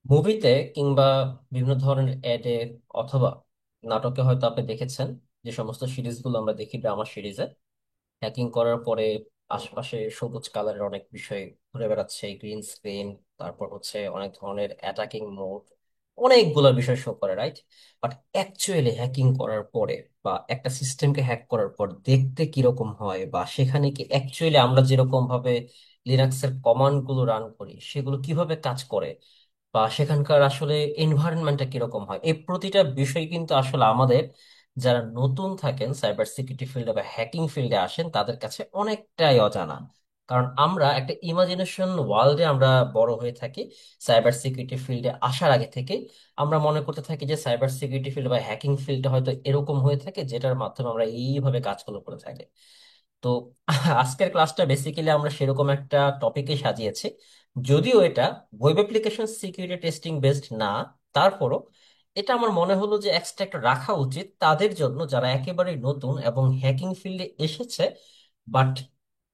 মুভিতে কিংবা বিভিন্ন ধরনের অ্যাডে অথবা নাটকে হয়তো আপনি দেখেছেন যে সমস্ত সিরিজগুলো আমরা দেখি ড্রামা সিরিজে হ্যাকিং করার পরে আশপাশে সবুজ কালারের অনেক বিষয় ঘুরে বেড়াচ্ছে, গ্রিন স্ক্রিন, তারপর হচ্ছে অনেক ধরনের অ্যাটাকিং মোড, অনেকগুলো বিষয় শো করে, রাইট? বাট অ্যাকচুয়ালি হ্যাকিং করার পরে বা একটা সিস্টেমকে হ্যাক করার পর দেখতে কিরকম হয়, বা সেখানে কি অ্যাকচুয়ালি আমরা যেরকম ভাবে লিনাক্সের কমান্ড গুলো রান করি সেগুলো কিভাবে কাজ করে, বা সেখানকার আসলে এনভায়রনমেন্টটা কিরকম হয়, এই প্রতিটা বিষয় কিন্তু আসলে আমাদের যারা নতুন থাকেন সাইবার সিকিউরিটি ফিল্ডে বা হ্যাকিং ফিল্ডে আসেন তাদের কাছে অনেকটাই অজানা। কারণ আমরা একটা ইমাজিনেশন ওয়ার্ল্ডে আমরা বড় হয়ে থাকি। সাইবার সিকিউরিটি ফিল্ডে আসার আগে থেকে আমরা মনে করতে থাকি যে সাইবার সিকিউরিটি ফিল্ড বা হ্যাকিং ফিল্ডে হয়তো এরকম হয়ে থাকে, যেটার মাধ্যমে আমরা এইভাবে কাজগুলো করে থাকি। তো আজকের ক্লাসটা বেসিক্যালি আমরা সেরকম একটা টপিকে সাজিয়েছি। যদিও এটা web application security testing based না, তারপরও এটা আমার মনে হলো যে এক্সট্রা একটা রাখা উচিত তাদের জন্য যারা একেবারে নতুন এবং হ্যাকিং ফিল্ডে এসেছে, বাট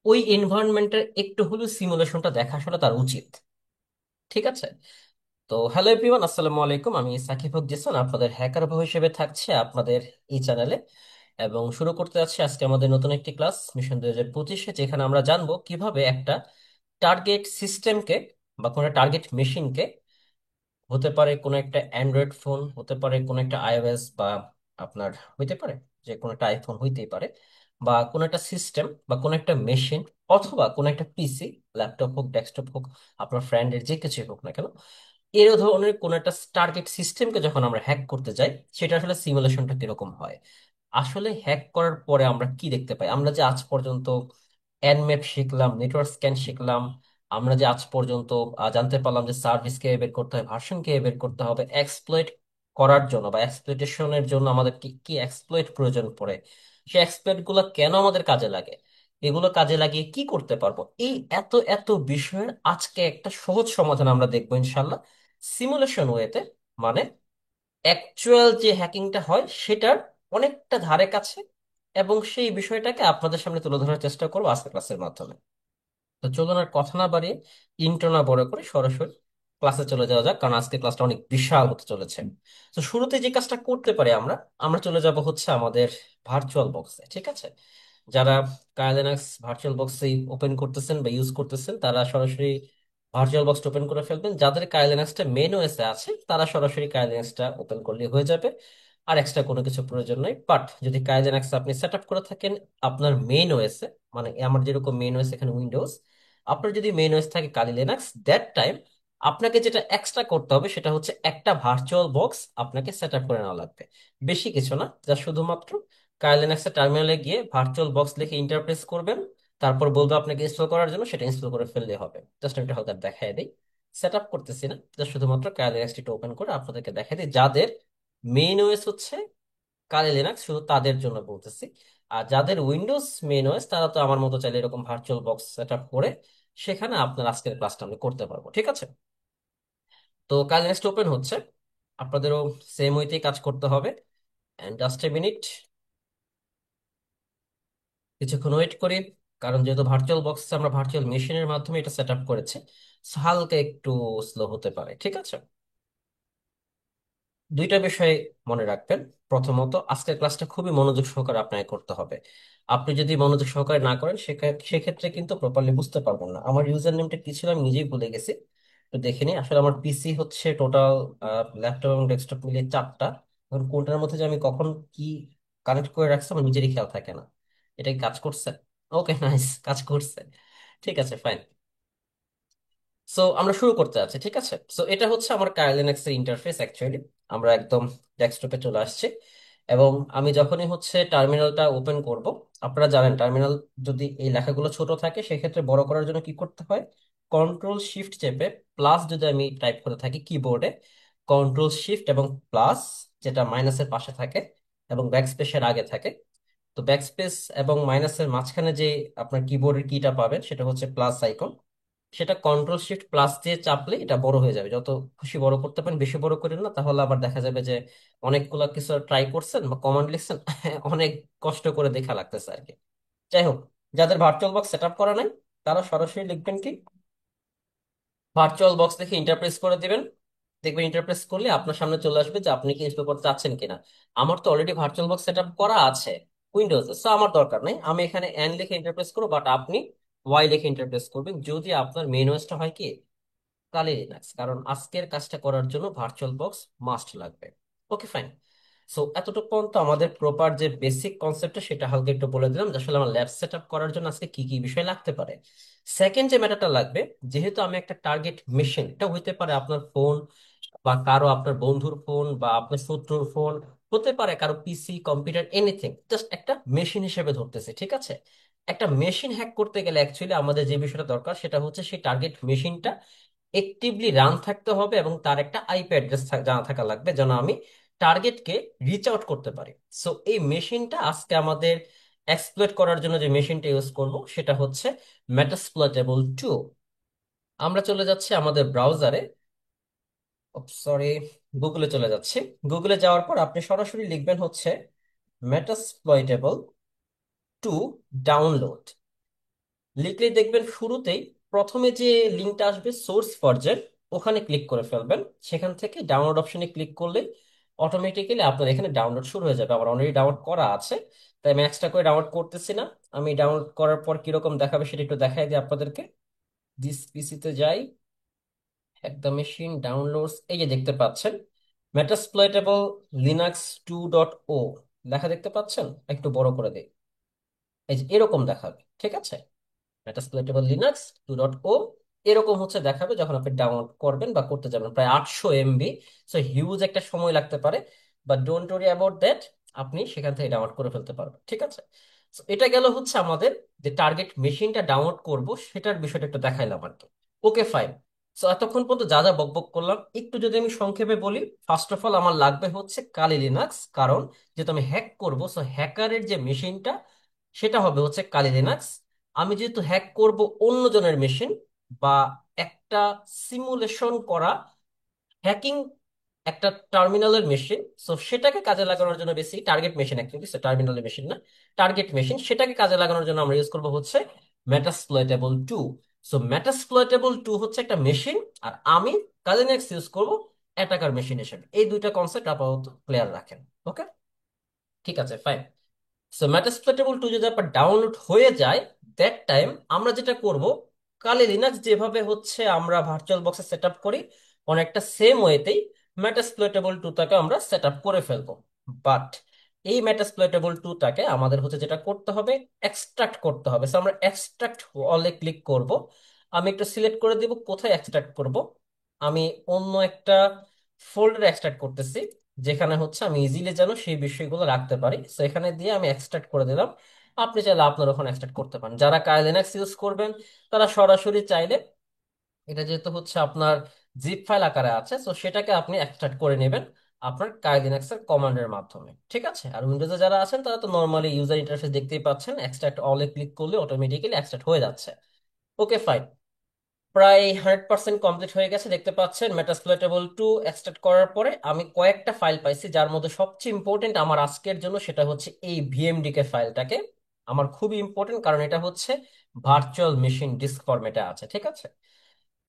ওই এনভায়রনমেন্টের একটু হলেও সিমুলেশনটা দেখা আসলে তার উচিত। ঠিক আছে? তো হ্যালো এভরিওয়ান, আসসালামু আলাইকুম। আমি সাকিব হক জিসান, আপনাদের হ্যাকার হিসেবে থাকছে আপনাদের এই চ্যানেলে। এবং শুরু করতে যাচ্ছি আজকে আমাদের নতুন একটি ক্লাস মিশন 2025, যেখানে আমরা জানবো কিভাবে একটা টার্গেট সিস্টেমকে বা কোনো টার্গেট মেশিনকে, হতে পারে কোনো একটা অ্যান্ড্রয়েড ফোন, হতে পারে কোনো একটা আইওএস, বা আপনার হইতে পারে যে কোনো একটা আইফোন হইতেই পারে, বা কোনো একটা সিস্টেম বা কোনো একটা মেশিন, অথবা কোনো একটা পিসি, ল্যাপটপ হোক ডেস্কটপ হোক, আপনার ফ্রেন্ডের যে কিছু হোক না কেন, এর ধরনের কোন একটা টার্গেট সিস্টেমকে যখন আমরা হ্যাক করতে যাই সেটা আসলে সিমুলেশনটা কিরকম হয়। আসলে হ্যাক করার পরে আমরা কি দেখতে পাই? আমরা যে আজ পর্যন্ত এনম্যাপ শিখলাম, নেটওয়ার্ক স্ক্যান শিখলাম, আমরা যে আজ পর্যন্ত জানতে পারলাম যে সার্ভিস কে বের করতে হয়, ভার্সন কে বের করতে হবে, এক্সপ্লয়েট করার জন্য বা এক্সপ্লয়টেশনের জন্য আমাদের কি কি এক্সপ্লয়েট প্রয়োজন পড়ে, সেই এক্সপ্লয়েট গুলো কেন আমাদের কাজে লাগে, এগুলো কাজে লাগিয়ে কি করতে পারবো, এই এত এত বিষয়ের আজকে একটা সহজ সমাধান আমরা দেখবো ইনশাল্লাহ, সিমুলেশন ওয়েতে। মানে অ্যাকচুয়াল যে হ্যাকিংটা হয় সেটার অনেকটা ধারে কাছে, এবং সেই বিষয়টাকে আপনাদের সামনে তুলে ধরার চেষ্টা করবো আজকের ক্লাসের মাধ্যমে। তো চলুন আর কথা না বাড়িয়ে, ইন্ট্রো না বড় করে সরাসরি ক্লাসে চলে যাওয়া যাক, কারণ আজকে ক্লাসটা অনেক বিশাল হতে চলেছে। তো শুরুতে যে কাজটা করতে পারি আমরা, আমরা চলে যাব হচ্ছে আমাদের ভার্চুয়াল বক্সে। ঠিক আছে? যারা কাইলিনাক্স ভার্চুয়াল বক্সে ওপেন করতেছেন বা ইউজ করতেছেন তারা সরাসরি ভার্চুয়াল বক্সটা ওপেন করে ফেলবেন। যাদের কাইলিনাক্সটা মেন ওএসে আছে তারা সরাসরি কাইলিনাক্সটা ওপেন করলে হয়ে যাবে, আর এক্সট্রা কোনো কিছু প্রয়োজন নেই। বাট যদি কাইলিনাক্স আপনি সেট আপ করে থাকেন আপনার মেন ওএসে, মানে আমার যেরকম মেন ওএস এখানে উইন্ডোজ, আপনার যদি মেন ওএস থাকে কালি লিনাক্স, দ্যাট টাইম আপনাকে যেটা এক্সট্রা করতে হবে সেটা হচ্ছে একটা ভার্চুয়াল বক্স আপনাকে সেট আপ করে নেওয়া লাগবে। বেশি কিছু না, যা শুধুমাত্র কাইলিনাক্সের টার্মিনালে গিয়ে ভার্চুয়াল বক্স লিখে ইন্টারপ্রেস করবেন, তারপর বলবে আপনাকে ইনস্টল করার জন্য, সেটা ইনস্টল করে ফেললে হবে। জাস্ট আমি এটা হালকা দেখাই দিই। সেট আপ করতেছি না, জাস্ট শুধুমাত্র কাইলিনাক্সটি ওপেন করে আপনাদেরকে দেখাই দিই। যাদের মেইন ওএস হচ্ছে কালি লিনাক্স শুধু তাদের জন্য বলতেছি। আর যাদের উইন্ডোজ মেইন ওএস তারা তো আমার মতো চাইলে এরকম ভার্চুয়াল বক্স সেট আপ করে সেখানে আপনার আজকের ক্লাসটা আমি করতে পারবো। ঠিক আছে? তো কালি লিনাক্সটা ওপেন হচ্ছে, আপনাদেরও সেম ওয়েতেই কাজ করতে হবে। এন্ড জাস্ট এ মিনিট, কিছুক্ষণ ওয়েট করি। কারণ যেহেতু ভার্চুয়াল বক্স আমরা ভার্চুয়াল মেশিনের মাধ্যমে এটা সেট আপ করেছি, so হালকা একটু স্লো হতে পারে। ঠিক আছে? দুইটা বিষয় মনে রাখবেন। প্রথমত, আজকের ক্লাসটা খুবই মনোযোগ সহকারে আপনাকে করতে হবে। আপনি যদি মনোযোগ সহকারে না করেন সেক্ষেত্রে কিন্তু প্রপারলি বুঝতে পারবেন না। আমার ইউজার নেমটা কি ছিল আমি নিজেই ভুলে গেছি, তো দেখে নিই। আসলে আমার পিসি হচ্ছে টোটাল ল্যাপটপ এবং ডেস্কটপ মিলিয়ে চারটা। এখন কোনটার মধ্যে যে আমি কখন কি কানেক্ট করে রাখছি আমার নিজেরই খেয়াল থাকে না। এটা কি কাজ করছে? ওকে, নাইস, কাজ করছে। ঠিক আছে, ফাইন। সো আমরা শুরু করতে যাচ্ছি। ঠিক আছে? সো এটা হচ্ছে আমার কাইলিনাক্স এর ইন্টারফেস অ্যাকচুয়ালি। আমরা একদম ডেস্কটপে চলে আসছি, এবং আমি যখনই হচ্ছে টার্মিনালটা ওপেন করব, আপনারা জানেন টার্মিনাল যদি এই লেখাগুলো ছোট থাকে সেক্ষেত্রে বড় করার জন্য কি করতে হয়? কন্ট্রোল শিফট চেপে প্লাস, যদি আমি টাইপ করে থাকি কিবোর্ডে, কন্ট্রোল শিফট এবং প্লাস, যেটা মাইনাসের পাশে থাকে এবং ব্যাকস্পেসের আগে থাকে। তো ব্যাকস্পেস এবং মাইনাসের মাঝখানে যে আপনার কিবোর্ডের কিটা পাবেন সেটা হচ্ছে প্লাস আইকন। সেটা কন্ট্রোল শিফট প্লাস দিয়ে চাপলে এটা বড় হয়ে যাবে। যত খুশি বড় করতে পারেন, বেশি বড় করেন না, তাহলে আবার দেখা যাবে যে অনেকগুলা কিছু ট্রাই করছেন বা কমান্ড লিখছেন, অনেক কষ্ট করে দেখা লাগতেছে আর কি। যাই হোক, যাদের ভার্চুয়াল বক্স সেট আপ করা নাই তারা সরাসরি লিখবেন কি, ভার্চুয়াল বক্স দেখে ইন্টারপ্রেস করে দিবেন। দেখবেন ইন্টারপ্রেস করলে আপনার সামনে চলে আসবে যে আপনি কি ইনস্টল করতে চাচ্ছেন কিনা। আমার তো already virtual box set up করা আছে উইন্ডোজে, সো আমার দরকার নেই, আমি এখানে এন লিখে ইন্টারপ্রেস করবো, বাট আপনি ওয়াই লিখে ইন্টারপ্রেস করবেন যদি আপনার মেইন ওয়েসটা হয় কি কালি লিনাক্স, কারণ আজকের কাজটা করার জন্য ভার্চুয়াল বক্স মাস্ট লাগবে। Okay fine. সো এতটুকু পর্যন্ত আমাদের প্রপার যে বেসিক কনসেপ্টটা সেটা হালকা একটু বলে দিলাম, যে আসলে আমার ল্যাব সেট আপ করার জন্য আজকে কি কি বিষয় লাগতে পারে। সেকেন্ড যে ম্যাটারটা লাগবে, যেহেতু আমি একটা টার্গেট মেশিন, এটা হইতে পারে আপনার ফোন বা কারো আপনার বন্ধুর ফোন বা আপনার শত্রুর ফোন, হতে পারে কারো পিসি কম্পিউটার, এনিথিং, জাস্ট একটা মেশিন হিসেবে ধরতেছে, ঠিক আছে। একটা মেশিন হ্যাক করতে গেলে অ্যাকচুয়ালি আমাদের যে বিষয়টা দরকার সেটা হচ্ছে সেই টার্গেট মেশিনটা একটিভলি রান থাকতে হবে এবং তার একটা আইপি অ্যাড্রেস জানা থাকা লাগবে যেন আমি টার্গেটকে রিচ আউট করতে পারি। সো এই মেশিনটা আজকে আমাদের এক্সপ্লয়েট করার জন্য যে মেশিনটা ইউজ করব সেটা হচ্ছে মেটাসপ্লয়েটেবল 2। আমরা চলে যাচ্ছি আমাদের ব্রাউজারে, সরি, গুগলে চলে যাচ্ছি। গুগলে যাওয়ার পর আপনি সরাসরি লিখবেন হচ্ছে মেটাসপ্লয়েটেবল 2 ডাউনলোড। লিখলেই দেখবেন শুরুতেই প্রথমে যে লিঙ্কটা আসবে সোর্স ভার্জন, ওখানে ক্লিক করে ফেলবেন। সেখান থেকে ডাউনলোড অপশনে ক্লিক করলে অটোমেটিক্যালি আপনার এখানে ডাউনলোড শুরু হয়ে যাবে। আমার অলরেডি ডাউনলোড করা আছে, তাই আমি এক্সট্রা করে ডাউনলোড করতেছি না। আমি ডাউনলোড করার পর কিরকম দেখাবে সেটা একটু দেখাই দিই আপনাদেরকে। দিস পিসিতে যাই, একদম মেশিন ডাউনলোডস, এই যে দেখতে পাচ্ছেন মেটাসপ্লয়েটেবল লিনাক্স 2.0 লেখা দেখতে পাচ্ছেন, একটু বড় করে দিই, এই যে এরকম দেখাবে, ঠিক আছে। মেটাসপ্লয়েটেবল লিনাক্স 2.0 এরকম হচ্ছে দেখাবে যখন আপনি ডাউনলোড করবেন বা করতে যাবেন, প্রায় 800 MB। সো হিউজ একটা সময় লাগতে পারে, but don't worry about that, আপনি সেখান থেকে ডাউনলোড করে ফেলতে পারবেন, ঠিক আছে। So, এটা গেল হচ্ছে আমাদের যে টার্গেট মেশিনটা ডাউনলোড করব সেটার বিষয়টা একটু দেখাইলাম আর কি। Okay fine. সো এতক্ষণ পর্যন্ত যা যা বকবক করলাম একটু যদি আমি সংক্ষেপে বলি, ফার্স্ট অফ অল আমার লাগবে হচ্ছে কালি লিনাক্স, কারণ যেহেতু আমি হ্যাক করব, সো হ্যাকারের যে মেশিনটা সেটা হবে হচ্ছে কালি লিনাক্স। আমি যেহেতু হ্যাক করব অন্যজনের মেশিন বা একটা সিমুলেশন করা হ্যাকিং একটা টার্মিনালের মেশিন, সো সেটাকে কাজে লাগানোর জন্য বেশি টার্গেট মেশিন, অ্যাকচুয়ালি টার্মিনালের মেশিন না, টার্গেট মেশিন, সেটাকে কাজে লাগানোর জন্য আমরা ইউজ করবো হচ্ছে মেটাসপ্লয়েটেবল 2। সো মেটাসপ্লয়েটেবল 2 হচ্ছে একটা মেশিন, আর আমি কালিনেক্স ইউজ করব অ্যাটাকার মেশিন হিসেবে। এই দুইটা কনসেপ্ট আপাতত ক্লিয়ার রাখেন। ওকে, ঠিক আছে ফাইন। সো মেটাসপ্লয়েটেবল 2 যদি আপনার ডাউনলোড হয়ে যায়, দ্যাট টাইম আমরা যেটা করব, কালি লিনাক্স যেভাবে হচ্ছে আমরা ভার্চুয়াল বক্সে সেট আপ করি অনেকটা সেম ওয়েতেই মেটাসপ্লয়েটেবল 2টাকে আমরা সেট আপ করে ফেলবো। বাট এই মেটাসপ্লয়েটেবল 2টাকে আমাদের হচ্ছে যেটা করতে হবে, এক্সট্রাক্ট করতে হবে। সো আমরা এক্সট্রাক্ট অলে ক্লিক করব। আমি একটু সিলেক্ট করে দিব কোথায় এক্সট্রাক্ট করব। আমি অন্য একটা ফোল্ডারে এক্সট্রাক্ট করতেছি, যেখানে হচ্ছে আমি ইজিলি যেন সেই বিষয়গুলো রাখতে পারি। সো এখানে দিয়ে আমি এক্সট্রাক্ট করে দিলাম। আপনি চাইলে আপনার ওখানে এক্সট্রাক্ট করতে পারেন। যারা কাইলিনাক্স ইউজ করবেন তারা সরাসরি চাইলে, এটা যেহেতু হচ্ছে আপনার জিপ ফাইল আকারে আছে, সো সেটাকে আপনি এক্সট্রাক্ট করে নেবেন আপনার কাইলিনাক্স এর কমান্ডের মাধ্যমে, ঠিক আছে। আর উইন্ডোজে যারা আছেন তারা তো নর্মালি ইউজার ইন্টারফেস দেখতেই পাচ্ছেন, এক্সট্রাক্ট অলে ক্লিক করলে অটোমেটিক্যালি এক্সট্রাক্ট হয়ে যাচ্ছে। Okay fine. প্রায় 100% কমপ্লিট হয়ে গেছে দেখতে পাচ্ছেন। মেটাসপ্লয়েটেবল 2 এক্সট্রাক্ট করার পরে আমি কয়েকটা ফাইল পাইছি, যার মধ্যে সবচেয়ে ইম্পর্টেন্ট আমার আজকের জন্য সেটা হচ্ছে এই ভিএমডিকে ফাইলটাকে। আমার খুবই ইম্পর্টেন্ট কারণ এটা হচ্ছে ভার্চুয়াল মেশিন ডিস্ক ফরম্যাটে আছে, ঠিক আছে।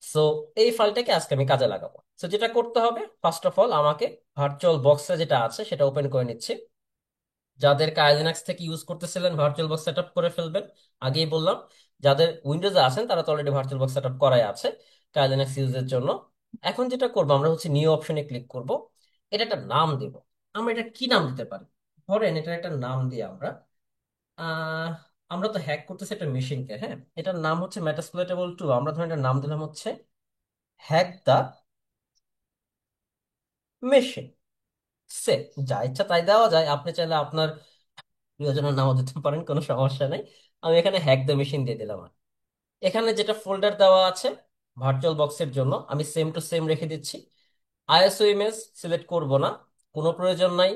সো এই ফাইলটাকে আজকে আমি কাজে লাগাবো। সো যেটা করতে হবে, ফার্স্ট অফ অল আমাকে ভার্চুয়াল বক্সে যেটা আছে সেটা ওপেন করে নিচ্ছি। যাদের কাইলিনাক্স থেকে ইউজ করতেছিলেন ভার্চুয়াল বক্স সেটআপ করে ফেলবেন, আগেই বললাম। যাদের উইন্ডোজে আছেন তারা তো অলরেডি ভার্চুয়াল বক্স সেটআপ করাই আছে কাইলিনাক্স ইউজের জন্য। এখন যেটা করবো, আমরা হচ্ছে নিউ অপশনে ক্লিক করব। এটা একটা নাম দেব। আমরা এটা কি নাম দিতে পারি? ধরেন এটা একটা নাম দিই আমরা। আহ আমরা তো হ্যাক করতেছি একটা মেশিনকে, হ্যাঁ, এটার নাম হচ্ছে মেটাসপ্লয়েটেবল 2। আমরা ধরেন এটার নাম দিলাম হচ্ছে হ্যাক দা মেশিন। সে যা ইচ্ছা তাই দেওয়া যায়, আপনি চাইলে আপনার প্রিয়জনের নামও দিতে পারেন, কোনো সমস্যা নেই। আমি এখানে হ্যাক দ্য মেশিন দিয়ে দিলাম। এখানে যেটা ফোল্ডার দেওয়া আছে ভার্চুয়াল বক্সের জন্য আমি সেম টু সেম রেখে দিচ্ছি। আইএসও ইমেজ সিলেক্ট করব না, কোনো প্রয়োজন নাই।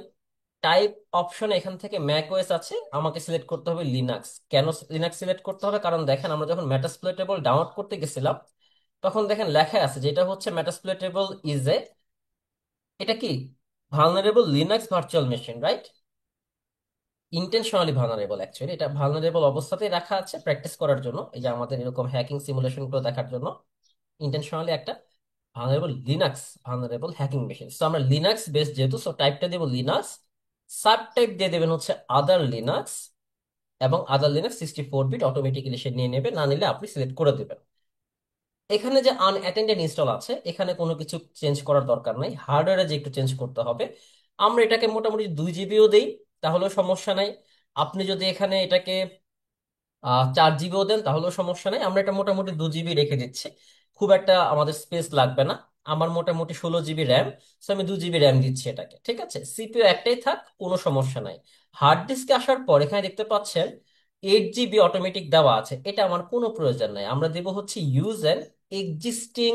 টাইপ অপশন এখান থেকে ম্যাক ওএস আছে, আমাকে সিলেক্ট করতে হবে লিনাক্স। কেন লিনাক্স সিলেক্ট করতে হবে? কারণ দেখেন আমরা যখন মেটাসপ্লয়েটেবল ডাউনলোড করতে গেছিলাম তখন দেখেন লেখা আছে যেটা হচ্ছে মেটাসপ্লয়েটেবল ইজ এ, এটা কি vulnerable Linux virtual machine, right? Intentionally vulnerable, actually এটা ভালনারেবল অবস্থাতেই রাখা আছে প্র্যাকটিস করার জন্য, এই যে আমাদের এরকম হ্যাকিং সিমুলেশন গুলো দেখার জন্য ইন্টেনশনালি একটা vulnerable Linux, vulnerable hacking machine. তো আমরা লিনাক্স বেস যেহেতু, সো টাইপটা দেবো লিনাক্স, সাব টাইপ দিয়ে দেবেন হচ্ছে আদার লিনাক্স, এবং আদার লিনাক্স 64 বিট অটোমেটিক্যালি সে নিয়ে নেবে, না নিলে আপনি সিলেক্ট করে দেবেন। এখানে যে আনঅ্যাটেন্ডেড ইনস্টল আছে, এখানে কোনো কিছু চেঞ্জ করার দরকার নাই, হার্ডওয়্যারে যে একটু চেঞ্জ করতে হবে। আমরা এটাকে মোটামুটি 2 জিবিও দেই, তাহলেও সমস্যা নাই। আপনি যদি এখানে এটাকে 4 জিবিও দেন তাহলেও সমস্যা নেই। আমরা এটা মোটামুটি 2 জিবি রেখে দিচ্ছি, খুব একটা আমাদের স্পেস লাগবে না। আমার মোটামুটি 16 জিবি র্যাম, তো আমি 2 জিবি র্যাম দিচ্ছি এটাকে, ঠিক আছে। সিপিইউ একটাই থাক, কোনো সমস্যা নাই। হার্ড ডিস্কে আসার পর এখানে দেখতে পাচ্ছেন 8 জিবি অটোমেটিক দেওয়া আছে, এটা আমার কোনো প্রয়োজন নাই। আমরা দেব হচ্ছে use an existing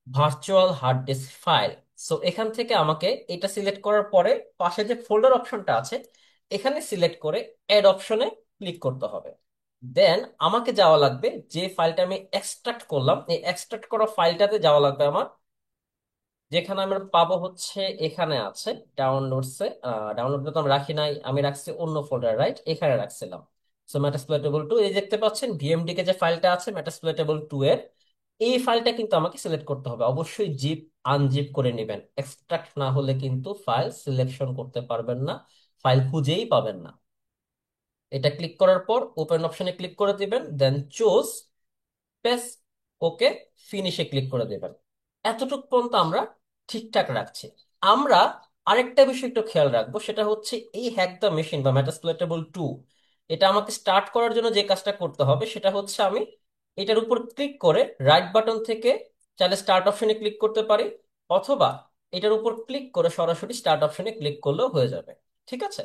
virtual hard disk file. So এখান থেকে আমাকে এটা সিলেক্ট করার পরে পাশে যে ফোল্ডার অপশনটা আছে, এখানে সিলেক্ট করে অ্যাড অপশনে ক্লিক করতে হবে। দেন আমাকে যাওয়া লাগবে যে ফাইলটা আমি এক্সট্রাক্ট করলাম, এই এক্সট্রাক্ট করা ফাইলটাতে যাওয়া লাগবে আমার, যেখানে আমরা পাবো হচ্ছে এখানে আছে ডাউনলোডসে। ডাউনলোড তো আমি রাখি নাই, আমি রাখছি অন্য ফোল্ডার, রাইট, এখানে রাখছিলাম। সো মেটাসপ্লয়েটেবল 2, এই দেখতে পাচ্ছেন ভিএমডি কে যে ফাইলটা আছে মেটাসপ্লয়েটেবল 2 এর, এই ফাইলটা কিন্তু আমাকে সিলেক্ট করতে হবে। অবশ্যই জিপ আনজিপ করে নেবেন, এক্সট্রাক্ট না হলে কিন্তু ফাইল সিলেকশন করতে পারবেন না, ফাইল খুঁজেই পাবেন না। এটা ক্লিক করার পর ওপেন অপশনে ক্লিক করে দিবেন, দেন চুজ পেস, ওকে, ফিনিশে ক্লিক করে দেবেন। এতটুকু পর্যন্ত আমরা ঠিকঠাক রাখছি। আমরা আরেকটা বিষয় একটু খেয়াল রাখবো, সেটা হচ্ছে এই হ্যাক দ্য মেশিন বা মেটাসপ্লয়েটেবল 2, এটা আমাকে স্টার্ট করার জন্য যে কাজটা করতে হবে সেটা হচ্ছে আমি এটার উপর ক্লিক করে রাইট বাটন থেকে চাইলে স্টার্ট অপশনে ক্লিক করতে পারি, অথবা এটার উপর ক্লিক করে সরাসরি স্টার্ট অপশনে ক্লিক করলেও হয়ে যাবে, ঠিক আছে।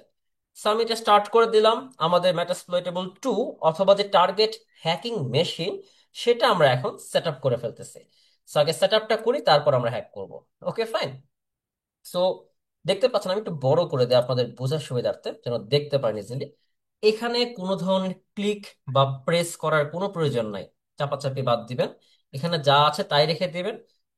সো আমি এটা স্টার্ট করে দিলাম। আমাদের মেটাসপ্লয়েটেবল 2 অথবা যে টার্গেট হ্যাকিং মেশিন, সেটা আমরা এখন সেট আপ করে ফেলতেছি। সো আগে সেট আপটা করি, তারপর আমরা হ্যাক করব। Okay fine. সো দেখতে পাচ্ছেন, আমি একটু বড় করে দিই আপনাদের বোঝার সুবিধার্থে যেন দেখতে পারেন ইজিলি। এখানে কোনো ধরনের ক্লিক বা প্রেস করার কোনো প্রয়োজন নাই, চাপাচাপি বাদ দিবেন, এখানে যা আছে তাই রেখে দিবেন।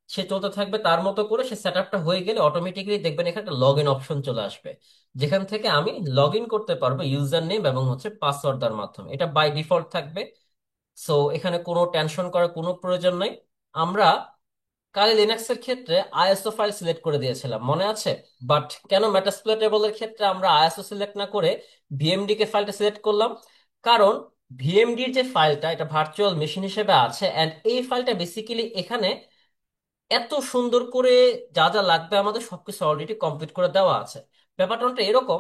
সে চলতে থাকবে তার মতো করে। সে সেট আপটা হয়ে গেলে অটোমেটিক্যালি দেখবেন এখানে একটা লগ ইন অপশন চলে আসবে, যেখান থেকে আমি লগ ইন করতে পারবো ইউজার নেম এবং হচ্ছে পাসওয়ার্ড দেওয়ার মাধ্যমে। এটা বাই ডিফল্ট থাকবে, সো এখানে কোনো টেনশন করার কোনো প্রয়োজন নাই। আমরা কালি লিনাক্সের ক্ষেত্রে আইএসও ফাইল সিলেক্ট করে দিয়েছিলাম, মনে আছে? বাট কেন মেটাসপ্লয়েটেবল এর ক্ষেত্রে আমরা আইএসও সিলেক্ট না করে ভিএমডি কে ফাইলটা সিলেক্ট করলাম? কারণ ভিএমডির যে ফাইলটা, এটা ভার্চুয়াল মেশিন হিসেবে আছে, এন্ড এই ফাইলটা বেসিক্যালি এখানে এত সুন্দর করে যা যা লাগবে আমাদের সবকিছু অলরেডি কমপ্লিট করে দেওয়া আছে। ব্যাপারটা অনেকটা এরকম,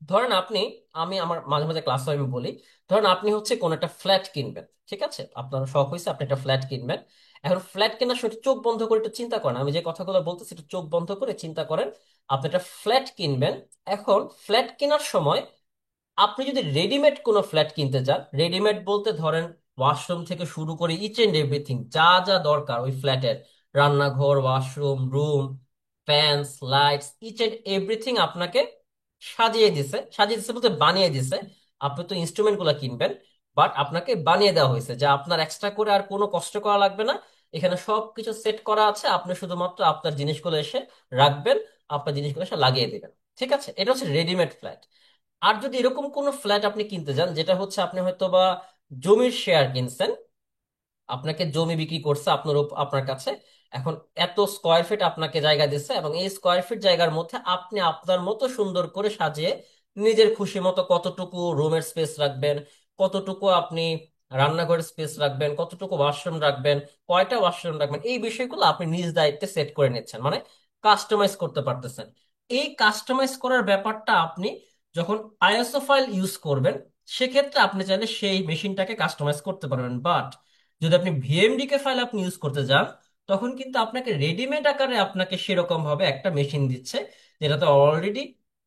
ধরেন আপনি, আমি আমার মাঝে মাঝে ক্লাসে আমি বলি, ধরেন আপনি হচ্ছে কোন একটা ফ্ল্যাট কিনবেন, ঠিক আছে, আপনার শখ হয়েছে আপনি একটা ফ্ল্যাট কিনবেন। এখন ফ্ল্যাট কেনার সময় একটু চোখ বন্ধ করে একটু চিন্তা করেন, আমি যে কথাগুলো বলতেছি একটু চোখ বন্ধ করে চিন্তা করেন। আপনি একটা ফ্ল্যাট কিনবেন। এখন ফ্ল্যাট কেনার সময় আপনি যদি রেডিমেড কোনো ফ্ল্যাট কিনতে চান, রেডিমেড বলতে ধরেন ওয়াশরুম থেকে শুরু করে ইচ এন্ড এভরিথিং যা যা দরকার ওই ফ্ল্যাটের, রান্নাঘর, washroom, room, fans, lights, each and everything আপনাকে সাজিয়ে দিছে, সাজিয়ে দিছে বলতে বানিয়ে দিছে। আপনি তো ইনস্ট্রুমেন্ট গুলা কিনবেন, বাট আপনাকে বানিয়ে দেওয়া হয়েছে, যা আপনার এক্সট্রা করে আর কোনো কষ্ট করা লাগবে না। এখানে সবকিছু সেট করা আছে, আপনি শুধুমাত্র আপনার জিনিসগুলো এসে রাখবেন, আপনার জিনিসগুলো এসে লাগিয়ে দিবেন, ঠিক আছে। এটা হচ্ছে রেডিমেড ফ্ল্যাট। আর যদি এরকম কোনো ফ্ল্যাট আপনি কিনতে যান, যেটা হচ্ছে আপনি হয়তো বা জমির শেয়ার কিনছেন, আপনাকে জমি বিক্রি করছে আপনার কাছে, এখন এত স্কোয়ার ফিট আপনাকে জায়গা দিচ্ছে, এবং এই স্কোয়ার ফিট জায়গার মধ্যে আপনি আপনার মতো সুন্দর করে সাজিয়ে নিজের খুশি মতো কতটুকু রুমের স্পেস রাখবেন, কতটুকু আপনি রান্নাঘরের স্পেস রাখবেন, কতটুকু ওয়াশরুম রাখবেন, কয়টা ওয়াশরুম রাখবেন, এই বিষয়গুলো আপনি নিজ দায়িত্বে সেট করে নিচ্ছেন, মানে কাস্টমাইজ করতে পারতেছেন। এই কাস্টমাইজ করার ব্যাপারটা আপনি যখন আইএসও ফাইল ইউজ করবেন, সেক্ষেত্রে আপনি চাইলে সেই মেশিনটাকে কাস্টমাইজ করতে পারবেন। বাট যদি আপনি ভিএমডি কে ফাইল আপনি ইউজ করতে যান, তখন কিন্তু আপনাকে রেডিমেড আকারে আপনাকে সেরকম ভাবে একটা মেশিন দিচ্ছে, যেটাতে অলরেডি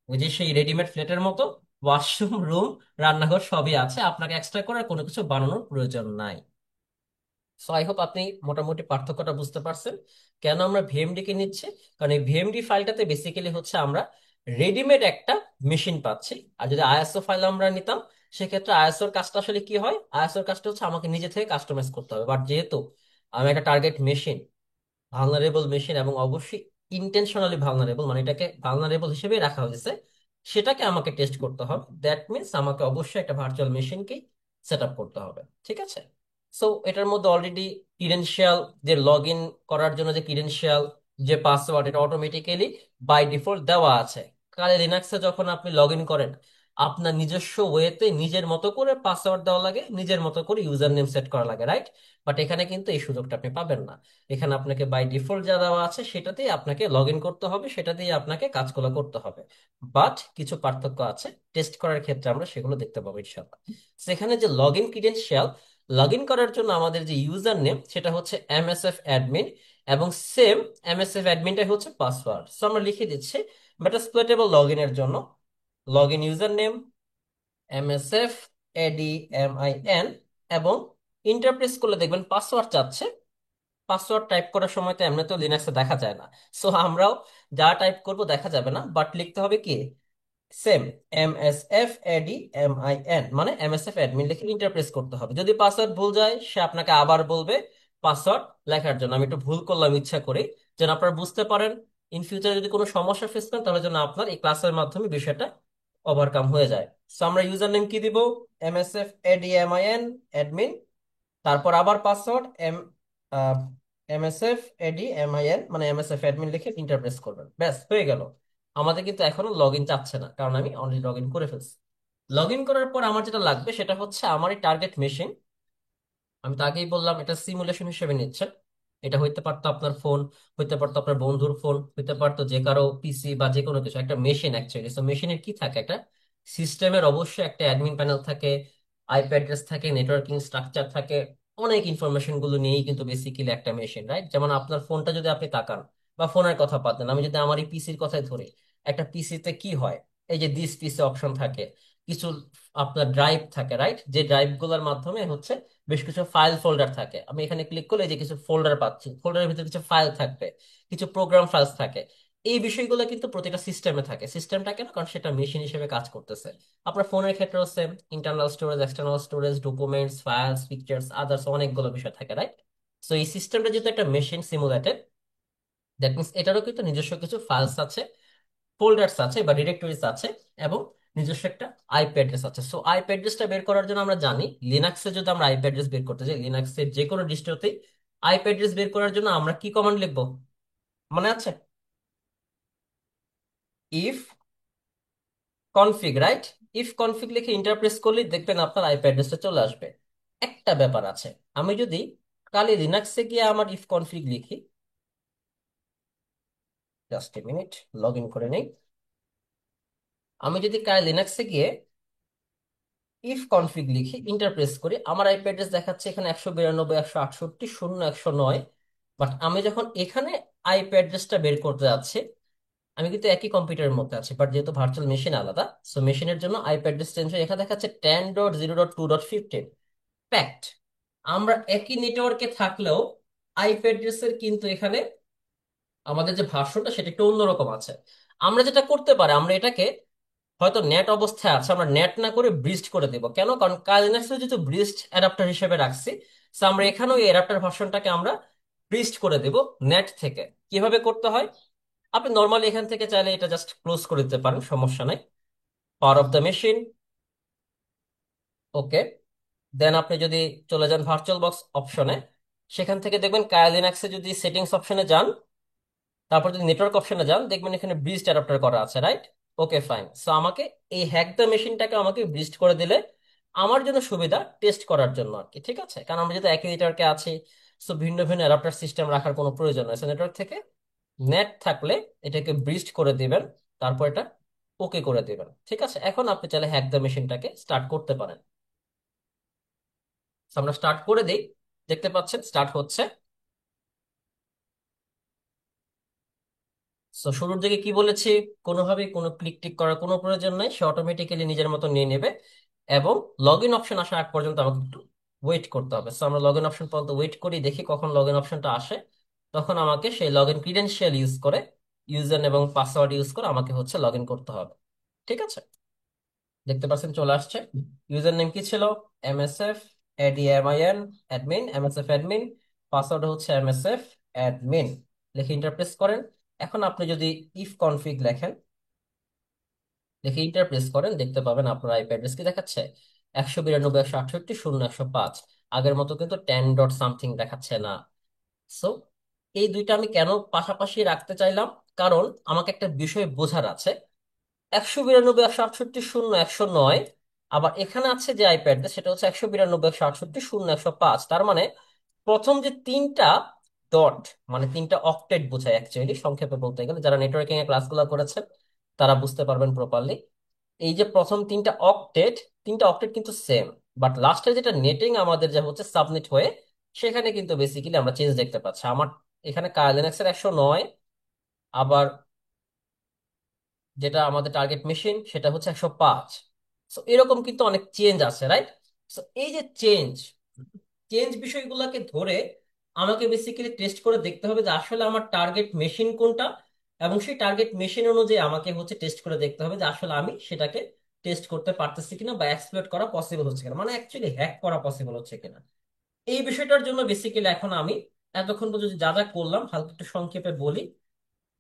ওই যে সেই রেডিমেড ফ্ল্যাটের মতো ওয়াশরুম, রুম, রান্নাঘর সবই আছে, আপনাকে এক্সট্রা করে আর কোনো কিছু বানানোর প্রয়োজন নাই। সো আই হোপ আপনি মোটামুটি পার্থক্যটা বুঝতে পারছেন কেন আমরা ভিএমডি কে নিচ্ছি। কারণ এই ভিএমডি ফাইলটাতে বেসিক্যালি হচ্ছে আমরা রেডিমেড একটা মেশিন পাচ্ছি। আর যদি আইএসও ফাইল আমরা নিতাম, সেক্ষেত্রে আইএসওর কাজটা আসলে কি হয়, আইএসওর কাজটা হচ্ছে আমাকে নিজে থেকে কাস্টমাইজ করতে হবে। বাট যেহেতু আমি একটা টার্গেট মেশিন, ভালনারেবল মেশিন, এবং অবশ্যই ইন্টেনশনালি ভালনারেবল, মানে এটাকে ভালনারেবল হিসেবে রাখা হয়েছে, সেটাকে আমাকে টেস্ট করতে হবে। দ্যাট মিনস আমাকে অবশ্যই একটা ভার্চুয়াল মেশিনকেই সেট আপ করতে হবে, ঠিক আছে। সো এটার মধ্যে অলরেডি ক্রিডেনশিয়াল, যে লগ ইন করার জন্য যে ক্রিডেনশিয়াল, যে পাসওয়ার্ড, এটা অটোমেটিক্যালি বাই ডিফল্ট দেওয়া আছে। কালে লিনাক্সে যখন আপনি লগ ইন করেন, আপনার নিজস্ব ওয়েতে নিজের মতো করে পাসওয়ার্ড দেওয়া লাগে, নিজের মতো করে ইউজার নেম সেট করা লাগে, রাইট? বাট এখানে কিন্তু এই সুযোগটা আপনি পাবেন না। এখানে আপনাকে বাই ডিফল্ট যা দেওয়া আছে সেটাতেই আপনাকে লগ ইন করতে হবে, সেটাতেই আপনাকে কাজগুলো করতে হবে। বাট কিছু পার্থক্য আছে, টেস্ট করার ক্ষেত্রে আমরা সেগুলো দেখতে পাবো ইনশাল্লাহ। সেখানে যে লগ ইন ক্রিডেনশিয়াল, লগ ইন করার জন্য আমাদের যে ইউজার নেম সেটা হচ্ছে এমএসএফ অ্যাডমিন, এবং সেম এমএসএফ অ্যাডমিনটাই হচ্ছে পাসওয়ার্ড। সো আমরা লিখে দিচ্ছি মেটাস্প্লয়েটেবল লগ ইনের জন্য log in user name MSF A D M I N, এবং ইন্টারপ্রেস করলে দেখবেন পাসওয়ার্ড চাচ্ছে। পাসওয়ার্ড টাইপ করার সময় তো এমনি তো লিনাক্সে দেখা যায় না, সো আমরাও যা টাইপ করব দেখা যাবে না, বাট লিখতে হবে কি, সেম MSF ADMIN, মানে এমএসএফ অ্যাডমিন লিখে ইন্টারপ্রেস করতে হবে। যদি পাসওয়ার্ড ভুল যায় সে আপনাকে আবার বলবে পাসওয়ার্ড লেখার জন্য। আমি একটু ভুল করলাম ইচ্ছা করে, যেন আপনারা বুঝতে পারেন ইন ফিউচারে যদি কোনো সমস্যা ফেস করেন তাহলে যেন আপনার এই ক্লাসের মাধ্যমে বিষয়টা ওভারকাম হয়ে যায়। সো আমরা ইউজার নেম কি দিব, MSF ADMIN অ্যাডমিন, তারপর আবার পাসওয়ার্ড MSF ADMIN, মানে এমএসএফ অ্যাডমিন লিখে ইন্টারপ্রেস করবেন, ব্যাস হয়ে গেল। আমাদের কিন্তু এখনো লগ ইন চাচ্ছে না, কারণ আমি অলরেডি লগ ইন করে ফেলছি। লগ ইন করার পর আমার যেটা লাগবে সেটা হচ্ছে আমার এই টার্গেট মেশিন। আমি তো আগেই বললাম এটা সিমুলেশন হিসেবে নিচ্ছে। এটা হইতে পারতো আপনার ফোন, হইতে পারতো আপনার বন্ধুর ফোন, হইতে পারতো যে কারো পিসি বা যে কোনো কিছু, একটা মেশিন অ্যাকচুয়ালি। তো মেশিনের কি থাকে, একটা সিস্টেমের অবশ্যই একটা অ্যাডমিন প্যানেল থাকে, আইপি অ্যাড্রেস থাকে, নেটওয়ার্কিং স্ট্রাকচার থাকে, অনেক ইনফরমেশন গুলো নিয়েই কিন্তু বেসিক্যালি একটা মেশিন, রাইট? যেমন আপনার ফোনটা যদি আপনি তাকান, বা ফোনের কথা বাদ দেন, আমি যদি আমার এই পিসির কথাই ধরি, একটা পিসিতে কি হয়, এই যে দিস পিসি অপশন থাকে, কিছু আপনার ড্রাইভ থাকে, রাইট? যে ড্রাইভ গুলোর মাধ্যমে হচ্ছে বেশ কিছু ফাইল ফোল্ডার থাকে। আমি এখানে ক্লিক করলে এই যে কিছু ফোল্ডার পাচ্ছি, ফোল্ডারের ভিতরে কিছু ফাইল থাকবে, কিছু প্রোগ্রাম ফাইলস থাকে। এই বিষয়গুলো কিন্তু প্রতিটা সিস্টেমে থাকে। সিস্টেমটা কেন? কারণ সেটা মেশিন হিসেবে কাজ করতেছে। আপনার ফোনের ক্ষেত্রেও same, internal storage, external storage, documents, files, pictures, others অনেকগুলো বিষয় থাকে, রাইট? সো এই সিস্টেমটা যেহেতু একটা মেশিন সিমুলেটেড, দ্যাট মিনস এটারও কিন্তু নিজস্ব কিছু ফাইলস আছে, ফোল্ডার্স আছে বা ডিরেক্টরিজ আছে, এবং নিজস্ব একটা আইপি অ্যাড্রেস আছে। সো আইপি অ্যাড্রেসটা বের করার জন্য আমরা জানি লিনাক্সে যদি আমরা আইপি অ্যাড্রেস বের করতে চাই, লিনাক্সের যে কোনো ডিস্ট্রিক্টতেই আইপি অ্যাড্রেস বের করার জন্য আমরা কি কমান্ড লিখবো, মনে আছে? If config, right? If config লিখে ইন্টারপ্রেস করলে দেখবেন আপনার আইপি অ্যাড্রেসটা চলে আসবে। একটা ব্যাপার আছে, আমি যদি কালি লিনাক্সে গিয়ে আমার ইফ কনফিগ লিখি, just a minute, log in করে নেই। আমি যদি কালি লিনাক্সে গিয়ে ইফ কনফিগ লিখে ইন্টারপ্রেস করি, আমার আইপি অ্যাড্রেস দেখাচ্ছে এখানে 192.168.0.109। বাট আমি যখন এখানে আইপি অ্যাড্রেসটা বের করতে যাচ্ছি, আমি কিন্তু একই কম্পিউটারের মধ্যে আছি, বাট যেহেতু ভার্চুয়াল মেশিন আলাদা, সো মেশিনের জন্য আইপি অ্যাড্রেস চেঞ্জ হয়ে এখানে দেখাচ্ছে 10.0.2.15 প্যাক্ট। আমরা একই নেটওয়ার্কে থাকলেও আইপি অ্যাড্রেসের কিন্তু এখানে আমাদের যে ভার্সনটা সেটা একটু অন্যরকম আছে। আমরা যেটা করতে পারি, আমরা এটাকে হয়তো নেট অবস্থায় আছে, আমরা নেট না করে ব্রিজড করে দেবো। কেন? কারণ কাইলিনাক্সে যেহেতু ব্রিজড অ্যাডাপ্টার হিসেবে রাখছি, সো আমরা এখানেও এই অ্যাডাপ্টার ভার্সনটাকে আমরা ব্রিজড করে দেব নেট থেকে। কিভাবে করতে হয়, আপনি নর্মালি এখান থেকে চাইলে এটা জাস্ট ক্লোজ করে দিতে পারেন, সমস্যা নাই। পাওয়ার অফ দ্য মেশিন, ওকে। দেন আপনি যদি চলে যান ভার্চুয়াল বক্স অপশনে, সেখান থেকে দেখবেন কাইলিনাক্সে যদি সেটিংস অপশনে যান, তারপর যদি নেটওয়ার্ক অপশনে যান, দেখবেন এখানে ব্রিজড অ্যাডাপ্টার করা আছে, রাইট? Okay fine. সো আমাকে এই হ্যাক দ্য মেশিনটাকে আমাকে ব্রিজড করে দিলে আমার জন্য সুবিধা, টেস্ট করার জন্য আর কি, ঠিক আছে? কারণ আমরা যেহেতু একই নেটওয়ার্কে আছি, সো ভিন্ন ভিন্ন অ্যাডাপ্টার সিস্টেম রাখার কোনো প্রয়োজন নেই। নেটওয়ার্ক থেকে নেট থাকলে এটাকে ব্রিজড করে দিবেন, তারপর এটা ওকে করে দিবেন, ঠিক আছে? এখন আপনি চাইলে হ্যাক দ্য মেশিনটাকে স্টার্ট করতে পারেন। So আমরা স্টার্ট করে দিই, দেখতে পাচ্ছেন স্টার্ট হচ্ছে। সো শুরুর দিকে কি বলেছি, কোনোভাবেই কোনো ক্লিক টিক করার কোনো প্রয়োজন নাই, সে অটোমেটিক্যালি নিজের মতো নিয়ে নেবে। এবং লগ ইন অপশন আসার আগ পর্যন্ত আমাকে একটু ওয়েট করতে হবে। সো আমরা লগ ইন অপশন পর্যন্ত ওয়েট করি, দেখি কখন লগ ইন অপশনটা আসে। তখন আমাকে সেই লগ ইন ক্রিডেন্সিয়াল ইউজ করে, ইউজার এবং পাসওয়ার্ড ইউজ করে আমাকে হচ্ছে লগ ইন করতে হবে, ঠিক আছে? দেখতে পাচ্ছেন চলে আসছে। ইউজার নেম কি ছিল, MSF A D M I N admin, MSF admin. Password হচ্ছে এমএসএফ অ্যাডমিন, লিখে ইন্টারপ্রেস করেন। এখন আপনি যদি ইফ কনফিগ লেখেন, লিখে ইন্টারপ্রেস করেন, দেখতে পাবেন আপনার আইপি অ্যাড্রেস কি দেখাচ্ছে, 192.168.0.105। আগের মতো কিন্তু 10 ডট সামথিং দেখাচ্ছে না। সো এই দুইটা আমি কেন পাশাপাশি রাখতে চাইলাম, কারণ আমাকে একটা বিষয় বোঝার আছে। 192, 168, 0, 109, আবার এখানে আছে যে আইপ্যাড সেটা হচ্ছে 192, 168, 0, 105। তার মানে প্রথম যে তিনটা ডট, মানে তিনটা অক্টেট বোঝায় অ্যাকচুয়ালি, সংক্ষেপে বলতে গেলে যারা নেটওয়ার্কিং এর ক্লাসগুলো করেছেন তারা বুঝতে পারবেন প্রপারলি। এই যে প্রথম তিনটা অক্টেট, তিনটা অক্টেট কিন্তু সেম, বাট লাস্টে যেটা নেটিং আমাদের যে হচ্ছে সাবনেট হয়ে, সেখানে কিন্তু বেসিক্যালি আমরা চেঞ্জ দেখতে পাচ্ছি। আমার এখানে কার্লিনেক্সের 109, আবার যেটা আমাদের টার্গেট মেশিন সেটা হচ্ছে 105। সো এরকম কিন্তু অনেক চেঞ্জ আছে, রাইট? সো এই যে চেঞ্জ চেঞ্জ বিষয়গুলোকে ধরে আমাকে বেসিক্যালি টেস্ট করে দেখতে হবে যে আসলে আমার টার্গেট মেশিন কোনটা, এবং সেই টার্গেট মেশিন অনুযায়ী আমাকে হচ্ছে টেস্ট করে দেখতে হবে যে আসলে আমি সেটাকে টেস্ট করতে পারতেছি কিনা, বা এক্সপ্লয়েট করা পসিবল হচ্ছে কিনা, মানে অ্যাকচুয়ালি হ্যাক করা পসিবল হচ্ছে কিনা। এই বিষয়টার জন্য বেসিক্যালি এখন আমি এতক্ষণ পর্যন্ত যা যা করলাম হালকা একটু সংক্ষেপে বলি।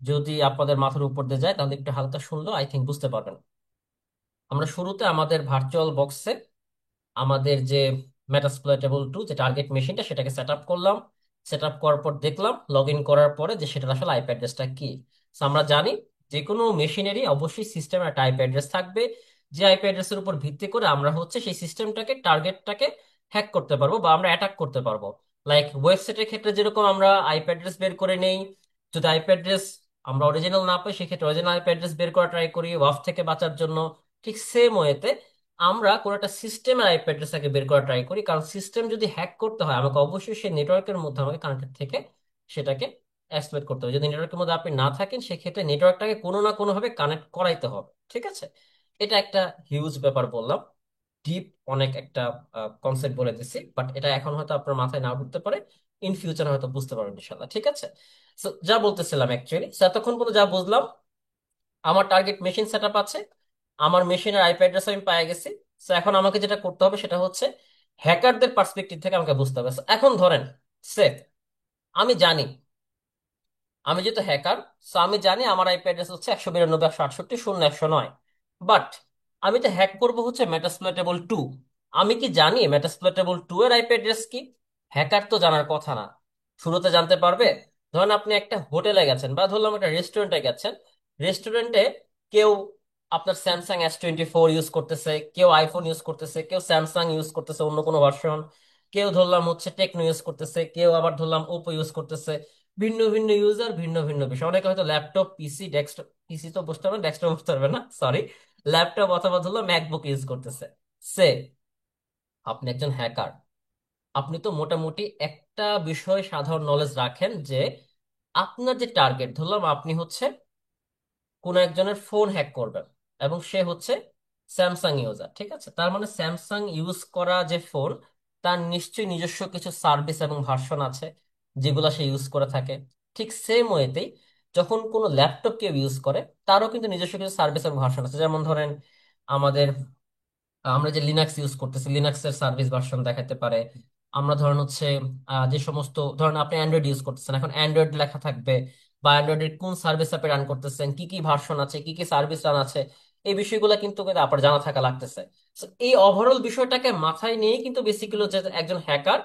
যদি আপনাদের মাথার উপর দিয়ে যায় তাহলে একটু হালকা শুনলেও আই থিঙ্ক বুঝতে পারবেন। আমরা শুরুতে আমাদের ভার্চুয়াল বক্সে আমাদের যে মেটাসপ্লয়েটেবল 2 যে টার্গেট মেশিনটা সেটাকে সেট আপ করলাম। সেট আপ করার পর দেখলাম লগ ইন করার পরে যে সেটা আসলে আইপি অ্যাড্রেসটা কি। So আমরা জানি যে কোনো মেশিনেরই অবশ্যই সিস্টেমে একটা আইপি অ্যাড্রেস থাকবে, যে আইপি অ্যাড্রেসের উপর ভিত্তি করে আমরা হচ্ছে সেই সিস্টেমটাকে টার্গেটটাকে হ্যাক করতে পারবো বা আমরা অ্যাটাক করতে পারবো। লাইক ওয়েবসাইটের ক্ষেত্রে যেরকম আমরা আইপি অ্যাড্রেস বের করে নেই, যদি আইপি অ্যাড্রেস আমরা অরিজিনাল না পাই সেক্ষেত্রে অরিজিনাল আইপি অ্যাড্রেস বের করা ট্রাই করি ওয়াফ থেকে বাঁচার জন্য, ঠিক সেম ওয়েতে আমরা কোন একটা সিস্টেমের আইপি অ্যাড্রেসটাকে বের করা ট্রাই করি, কারণ সিস্টেম যদি হ্যাক করতে হয় আমাকে অবশ্যই সেই নেটওয়ার্কের মধ্যে আমাকে কানেক্টেড থেকে সেটাকে এক্সপ্লয়েট করতে হবে। যদি নেটওয়ার্কের মধ্যে আপনি না থাকেন সেক্ষেত্রে নেটওয়ার্কটাকে কোনো না কোনো ভাবে কানেক্ট করাইতে হবে, ঠিক আছে? এটা একটা হিউজ ব্যাপার বললাম, ডিপ অনেক একটা কনসেপ্ট বলে দিছি, বাট এটা এখন হয়তো আপনার মাথায় না ঢুকতে পারে, ইন ফিউচার হয়তো বুঝতে পারবেন ইনশাল্লাহ, ঠিক আছে? So, যা বলতেছিলাম অ্যাকচুয়ালি এতক্ষণ পর্যন্ত যা বুঝলাম, আমার টার্গেট মেশিন সেট আপ আছে, আমার মেশিনের আইপি অ্যাড্রেস আমি পেয়ে গেছি। তো এখন আমাকে যেটা করতে হবে সেটা হচ্ছে হ্যাকারদের পার্সপেক্টিভ থেকে আমাকে বুঝতে হবে। So, এখন ধরেন সে আমি জানি, আমি যেহেতু হ্যাকার, সো আমি জানি আমার আইপি অ্যাড্রেস হচ্ছে 192, 168, 0, 109। বাট আমি তো হ্যাক করব হচ্ছে মেটাসপ্লয়েটেবল 2। আমি কি জানি মেটাসপ্লয়েটেবল 2 এর আইপি অ্যাড্রেস কি? হ্যাকার তো জানার কথা না। শুরুতে জানতে পারবে? ধরেন আপনি একটা হোটেলে গেছেন বা ধরলাম একটা রেস্টুরেন্টে গেছেন, রেস্টুরেন্টে কেউ আপনার স্যামসাং S24 ইউজ করতেছে, কেউ আইফোন ইউজ করতেছে, কেউ স্যামসাং ইউজ করতেছে অন্য কোনো ভার্সন, কেউ ধরলাম হচ্ছে টেকনো ইউজ করতেছে, কেউ আবার ধরলাম ওপো ইউজ করতেছে। ভিন্ন ভিন্ন ইউজার, ভিন্ন ভিন্ন বিষয়, অনেকে হয়তো ল্যাপটপ, পিসি, ডেস্কটপ, পিসি তো বসতে পারবে, ডেস্কটপ বসতে পারবে না, সরি, ল্যাপটপ অথবা ধরলো ম্যাকবুক ইউজ করতেছে। সে আপনি একজন হ্যাকার, আপনি তো মোটামুটি একটা বিষয় সাধারণ নলেজ রাখেন যে আপনার যে টার্গেট, ধরলাম আপনি হচ্ছে কোন একজনের ফোন হ্যাক করবেন এবং সে হচ্ছে স্যামসাং ইউজার, ঠিক আছে? তার মানে স্যামসাং ইউজ করা যে ফোন, তার নিশ্চয়ই নিজস্ব কিছু সার্ভিস এবং ভার্সন আছে যেগুলো সে ইউজ করে থাকে। ঠিক সেম ওয়েতেই যখন কোনো ল্যাপটপ কেউ ইউজ করে, তারও কিন্তু নিজস্ব কিছু সার্ভিস এবং ভার্সন আছে। যেমন ধরেন আমাদের আমরা যে লিনাক্স ইউজ করতেছি, লিনাক্সের সার্ভিস ভার্সন দেখাতে পারে। আমরা ধরেন হচ্ছে যে সমস্ত ধরেন আপনি অ্যান্ড্রয়েড ইউজ করতেছেন, এখন অ্যান্ড্রয়েড লেখা থাকবে, বা অ্যান্ড্রয়েডের কোন সার্ভিস আপনি রান করতেছেন, কি কি ভার্সন আছে, কি কি সার্ভিস রান আছে, এই বিষয়গুলো কিন্তু আপনার জানা থাকা লাগতেছে। So, এই ওভারঅল বিষয়টাকে মাথায় নিয়ে কিন্তু বেসিক্যালি যে একজন হ্যাকার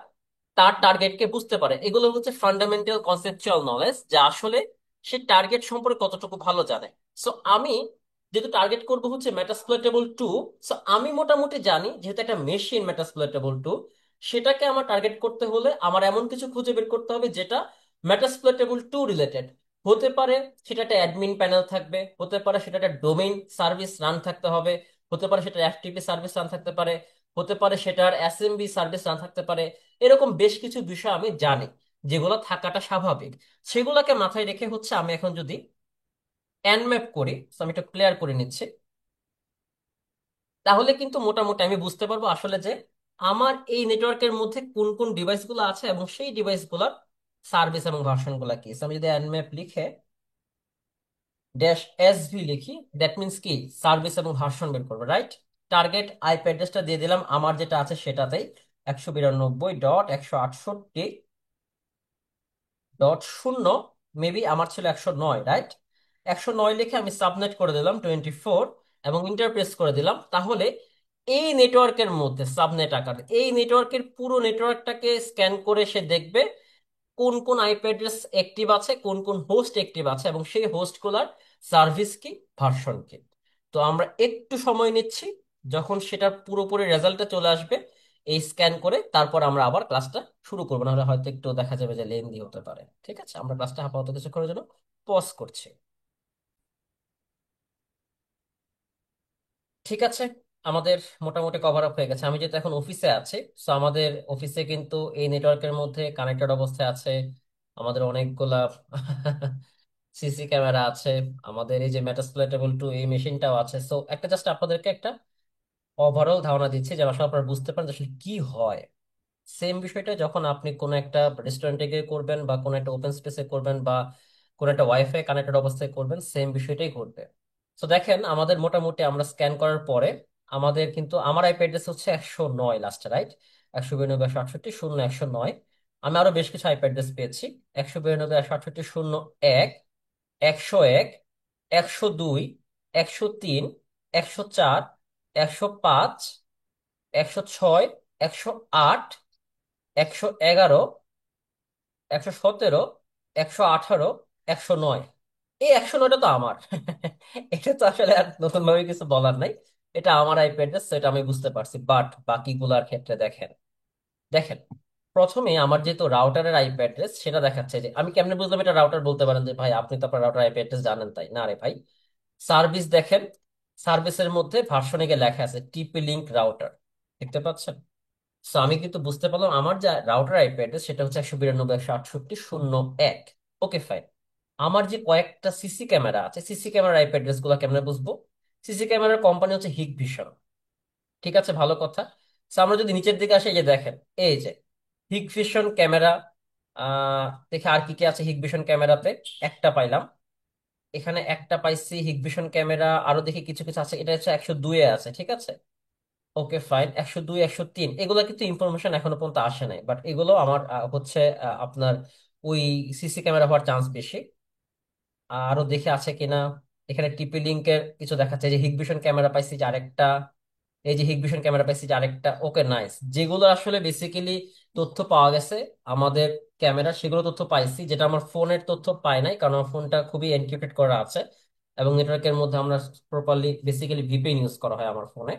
তার টার্গেটকে বুঝতে পারে। এগুলো হচ্ছে ফান্ডামেন্টাল কনসেপচুয়াল নলেজ, যা আসলে সে টার্গেট সম্পর্কে কতটুকু ভালো জানে। সো আমি যেহেতু টার্গেট করব হচ্ছে মেটাসপ্লয়েটেবল 2, সো আমি মোটামুটি জানি যেহেতু একটা মেশিন মেটাসপ্লয়েটেবল 2, সেটাকে আমার টার্গেট করতে হলে আমার এমন কিছু খুঁজে বের করতে হবে যেটা মেটাসপ্লয়েটেবল 2 রিলেটেড হতে পারে। সেটা একটা অ্যাডমিন প্যানেল থাকবে, হতে পারে সেটা একটা ডোমেইন সার্ভিস রান থাকতে হবে, হতে পারে সেটা এফটিপি সার্ভিস রান থাকতে পারে, হতে পারে সেটার এসএমবি সার্ভিস রান থাকতে পারে। এরকম বেশ কিছু বিষয় আমি জানি যেগুলো থাকাটা স্বাভাবিক। সেগুলোকে মাথায় রেখে হচ্ছে আমি এখন যদি ম্যাপ করি, so আমি একটু ক্লিয়ার করে নিচ্ছি, তাহলে কিন্তু মোটামুটি আমি বুঝতে পারবো আসলে যে আমার এই নেটওয়ার্কের মধ্যে কোন কোন ডিভাইসগুলো আছে এবং সেই ডিভাইসগুলোর সার্ভিস এবং ভার্সন গুলা কি। So আমি যদি ম্যাপ লিখে -SV লিখি, দ্যাট মিনস কি সার্ভিস এবং ভার্সন বের করবো, রাইট? টার্গেট আইপি অ্যাড্রেসটা দিয়ে দিলাম আমার যেটা আছে সেটাতেই, 192.168.0, মেবি আমার ছিল 109, রাইট? 109 লিখে আমি সাবনেট করে দিলাম 24 এবং ইন্টারপ্রেস করে দিলাম। তাহলে এই নেটওয়ার্কের মধ্যে সাবনেট আকারে এই নেটওয়ার্কের পুরো নেটওয়ার্কটাকে স্ক্যান করে সে দেখবে কোন কোন আইপি অ্যাড্রেস অ্যাক্টিভ আছে, কোন কোন হোস্ট অ্যাক্টিভ আছে, এবং সেই হোস্টগুলোর সার্ভিস কি, ভার্সন কি। তো আমরা একটু সময় নিচ্ছি, যখন সেটার পুরোপুরি রেজাল্টটা চলে আসবে এই স্ক্যান করে, তারপর আমরা আবার ক্লাসটা শুরু করবো, নাহলে হয়তো একটু দেখা যাবে যে লেন্দি হতে পারে। ঠিক আছে, আমরা ক্লাসটা আপাতত কিছুক্ষণের জন্য পজ করছি। ঠিক আছে, আমাদের মোটামুটি কভার আপ হয়ে গেছে। আমি যেহেতু এখন অফিসে আছি, সো আমাদের অফিসে কিন্তু এই নেটওয়ার্কের মধ্যে কানেক্টেড অবস্থায় আছে আমাদের অনেকগুলা সিসি ক্যামেরা আছে, আমাদের এই যে মেটাসপ্লয়েটেবল টু এই মেশিনটাও আছে। সো একটা জাস্ট আপনাদেরকে একটা ওভারঅল ধারণা দিচ্ছি, যে আসলে আপনারা বুঝতে পারেন যে আসলে কি হয়। সেম বিষয়টা যখন আপনি কোনো একটা রেস্টুরেন্টে গিয়ে করবেন, বা কোনো একটা ওপেন স্পেসে করবেন, বা কোনো একটা ওয়াইফাই কানেক্টেড অবস্থায় করবেন, সেম বিষয়টাই ঘটবে। তো দেখেন, আমাদের মোটামুটি আমরা স্ক্যান করার পরে আমাদের কিন্তু আমার আইপি অ্যাড্রেস হচ্ছে 109 লাস্টে, রাইট? 192.168.0.109। আমি আরো বেশ কিছু আইপি অ্যাড্রেস পেয়েছি। 192.168.0.1, 101, 102, 103, 104, 105, 106, 108, 111, 117, 118, 109। এই 109টা তো আমার। এটা তো আসলে আর নতুন ভাবে কিছু বলার নাই। এটা আমার আইপি অ্যাড্রেস, সেটা আমি বুঝতে পারছি, বাট বাকিগুলার ক্ষেত্রে দেখেন। দেখেন, প্রথমে আমার যেহেতু রাউটারের আইপি অ্যাড্রেস সেটা দেখাচ্ছে, যে আমি কেমনে বুঝলাম এটা রাউটার? বলতে পারেন যে ভাই আপনি তো আপনার রাউটার আইপি অ্যাড্রেস জানেন তাই না? রে ভাই, সার্ভিস দেখেন, সার্ভিসের মধ্যে ভার্সনে গিয়ে লেখা আছে টিপি লিঙ্ক রাউটার, দেখতে পাচ্ছেন? সো আমি কিন্তু বুঝতে পারলাম আমার যে রাউটার আইপি অ্যাড্রেস সেটা হচ্ছে 192.168.0.1। ওকে, ফাইন। আমার যে কয়েকটা সিসি ক্যামেরা আছে, সিসি ক্যামেরার আইপি অ্যাড্রেস গুলো কেমনে বুঝবো? সিসি ক্যামেরার কোম্পানি হচ্ছে হিগ ভিশন। ঠিক আছে, ভালো কথা। সো আমরা যদি নিচের দিকে আসি, এই যে দেখেন, এই যে হিগ ভিশন ক্যামেরা, দেখে আর কি কি আছে হিগ ভিশন ক্যামেরাতে। একটা পাইলাম, এখানে একটা পাইছি হিগ ভিশন ক্যামেরা, আরো দেখি কিছু কিছু আছে। এটা হচ্ছে 102 এ আছে, ঠিক আছে। ওকে, ফাইন। 102, 103 এগুলো কিন্তু ইনফরমেশন এখনো পর্যন্ত আসে নাই, বাট এগুলো আমার হচ্ছে আপনার ওই সিসি ক্যামেরা হওয়ার চান্স বেশি। আরো দেখে আছে কিনা, এখানে টিপি লিঙ্কের কিছু দেখাচ্ছে, যে হিগভিশন ক্যামেরা পাইছি যে আরেকটা, এই যে হিগভিশন ক্যামেরা পাইছি যে আরেকটা। ওকে, নাইস। যেগুলো আসলে বেসিক্যালি তথ্য পাওয়া গেছে আমাদের ক্যামেরা, সেগুলো তথ্য পাইছি, যেটা আমার ফোনের তথ্য পাই নাই, কারণ আমার ফোনটা খুবই এনক্রিপ্টেড করা আছে, এবং নেটওয়ার্কের মধ্যে আমরা প্রপারলি বেসিক্যালি ভিপিএন ইউজ করা হয় আমার ফোনে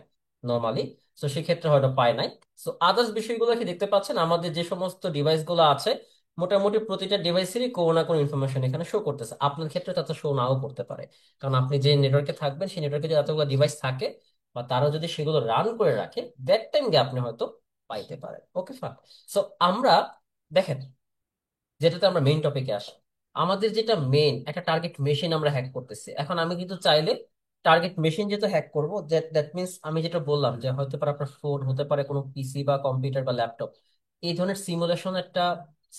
নর্মালি। তো সেক্ষেত্রে হয়তো পাই নাই। সো আদার্স বিষয়গুলো কি দেখতে পাচ্ছেন, আমাদের যে সমস্ত ডিভাইস গুলো আছে, মোটামুটি প্রতিটা ডিভাইসেরই কোনো না কোনো ইনফরমেশন এখানে শো করতেছে। আপনার ক্ষেত্রে তত শো নাও করতে পারে, কারণ আপনি যে নেটওয়ার্কে থাকবেন সেই নেটওয়ার্কে যদি এতগুলো ডিভাইস থাকে, বা তারা যদি সেগুলো রান করে রাখে, দ্যাট টাইম গিয়ে আপনি হয়তো পাইতে পারেন। ওকে, ফাইন। সো আমরা দেখেন, যেটাতে আমরা মেইন টপিকে আসি, আমাদের যেটা মেইন একটা টার্গেট মেশিন আমরা হ্যাক করতেছি। এখন আমি কিন্তু চাইলে টার্গেট মেশিন যেটা হ্যাক করবো, দ্যাট মিনস আমি যেটা বললাম, যে হতে পারে আপনার ফোন, হতে পারে কোনো পিসি বা কম্পিউটার বা ল্যাপটপ, এই ধরনের সিমুলেশন একটা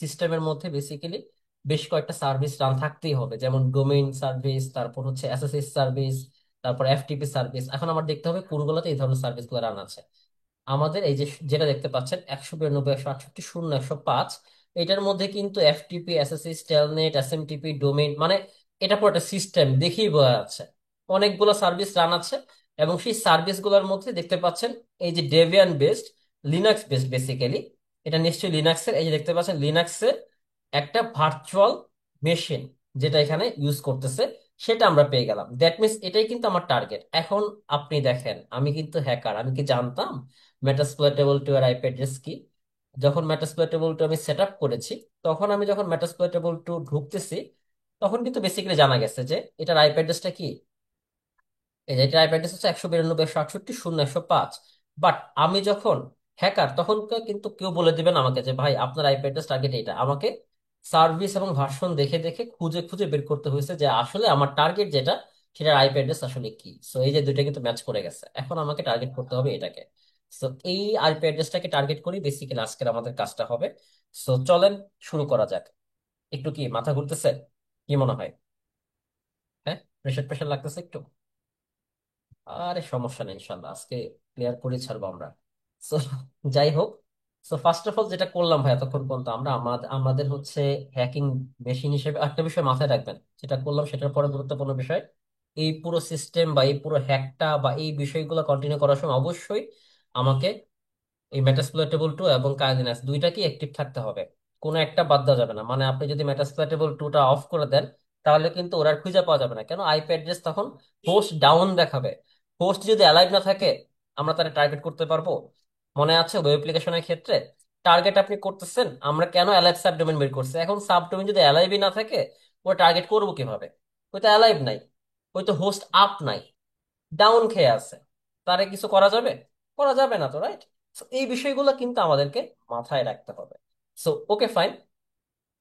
সিস্টেমের মধ্যে বেসিক্যালি বেশ কয়েকটা সার্ভিস রান থাকতেই হবে, যেমন ডোমেইন সার্ভিস, তারপর হচ্ছে এসএসএস সার্ভিস, তারপর এফটিপি সার্ভিস। এখন আমার দেখতে হবে কোনগুলোতে এই ধরনের সার্ভিসগুলো রান আছে। আমাদের এই যে যেটা দেখতে পাচ্ছেন 192.168.0.105, এটার মধ্যে কিন্তু FTP, SSS, Telnet, SMTP, domain, মানে এটা পুরো একটা সিস্টেম দেখেই বোঝা যাচ্ছে অনেকগুলো সার্ভিস রান আছে। এবং সেই সার্ভিসগুলোর মধ্যে দেখতে পাচ্ছেন এই যে ডেভিয়ান বেসড, লিনাক্স বেসড বেসিক্যালি, এটা নিশ্চয়ই লিনাক্সের, এই যে দেখতে পাচ্ছেন লিনাক্সের একটা ভার্চুয়াল মেশিন যেটা এখানে ইউজ করতেছে, সেটা আমরা পেয়ে গেলাম। দ্যাট মিনস এটাই কিন্তু আমার টার্গেট। এখন আপনি দেখেন, আমি কিন্তু হ্যাকার, আমি কি জানতাম মেটাসপ্লয়েটেবল টু এর আইপি অ্যাড্রেস কি? যখন মেটাসপ্লয়েটেবল টু আমি সেট আপ করেছি, তখন আমি যখন মেটাসপ্লয়েটেবল টু ঢুকতেছি, তখন কিন্তু বেসিক্যালি জানা গেছে যে এটার আইপি অ্যাড্রেসটা কি। এই যে এটার আইপি অ্যাড্রেস হচ্ছে 192.168.0.105। বাট আমি যখন হ্যাকার, তখন কিন্তু কেউ বলে দিবেন আমাকে যে ভাই আপনার আইপি অ্যাড্রেস টার্গেট এটা। আমাকে সার্ভিস এবং ভার্সন দেখে দেখে খুঁজে খুঁজে বের করতে হয়েছে যে আসলে আমার টার্গেট যেটা, সেটার আইপি অ্যাড্রেস আসলে কি। সো এই যে দুইটা কিন্তু ম্যাচ করে গেছে, এখন আমাকে টার্গেট করতে হবে এটাকে। সো এই আইপি অ্যাড্রেসটাকে টার্গেট করি বেসিক্যালি আজকের আমাদের কাজটা হবে। সো চলেন শুরু করা যাক। একটু কি মাথা ঘুরতেছে? কি মনে হয়? হ্যাঁ, প্রেশার প্রেশার লাগতেছে একটু? আরে সমস্যা নেই, ইনশাল্লাহ আজকে ক্লিয়ার করে ছাড়বো আমরা। সো যাই হোক, সো ফার্স্ট অফ অল যেটা করলাম ভাই এতক্ষণ পর্যন্ত, আমরা আমাদের হচ্ছে হ্যাকিং মেশিন হিসেবে একটা বিষয় মাথায় রাখবেন, যেটা করলাম সেটার পরে গুরুত্বপূর্ণ বিষয়, এই পুরো সিস্টেম বা এই পুরো হ্যাকটা বা এই বিষয়গুলো কন্টিনিউ করার সময় অবশ্যই আমাকে এই মেটাসপ্লয়েটেবল টু এবং কাইনেস দুইটাকে অ্যাক্টিভ থাকতে হবে, কোনো একটা বাদ দেওয়া যাবে না। মানে আপনি যদি মেটাসপ্লয়েটেবল টুটা অফ করে দেন তাহলে কিন্তু ওরা আর খুঁজে পাওয়া যাবে না, কেন আইপি অ্যাড্রেস তখন হোস্ট ডাউন দেখাবে। হোস্ট যদি অ্যালাইভ না থাকে আমরা তারা টার্গেট করতে পারবো? মনে আছে ওয়েব অ্যাপ্লিকেশনের ক্ষেত্রে টার্গেট আপনি করতেছেন, আমরা কেন অ্যালাইভ সাবডোমেন বের করছি? এখন সাবডোমেন যদি অ্যালাইভই না থাকে ও টার্গেট করবো কিভাবে? ওই তো অ্যালাইভ নাই, ওই তো হোস্ট আপ নাই, ডাউন খেয়ে আছে, তারে কিছু করা যাবে? করা যাবে না তো, রাইট? এই বিষয়গুলো কিন্তু আমাদেরকে মাথায় রাখতে হবে। সো ওকে ফাইন,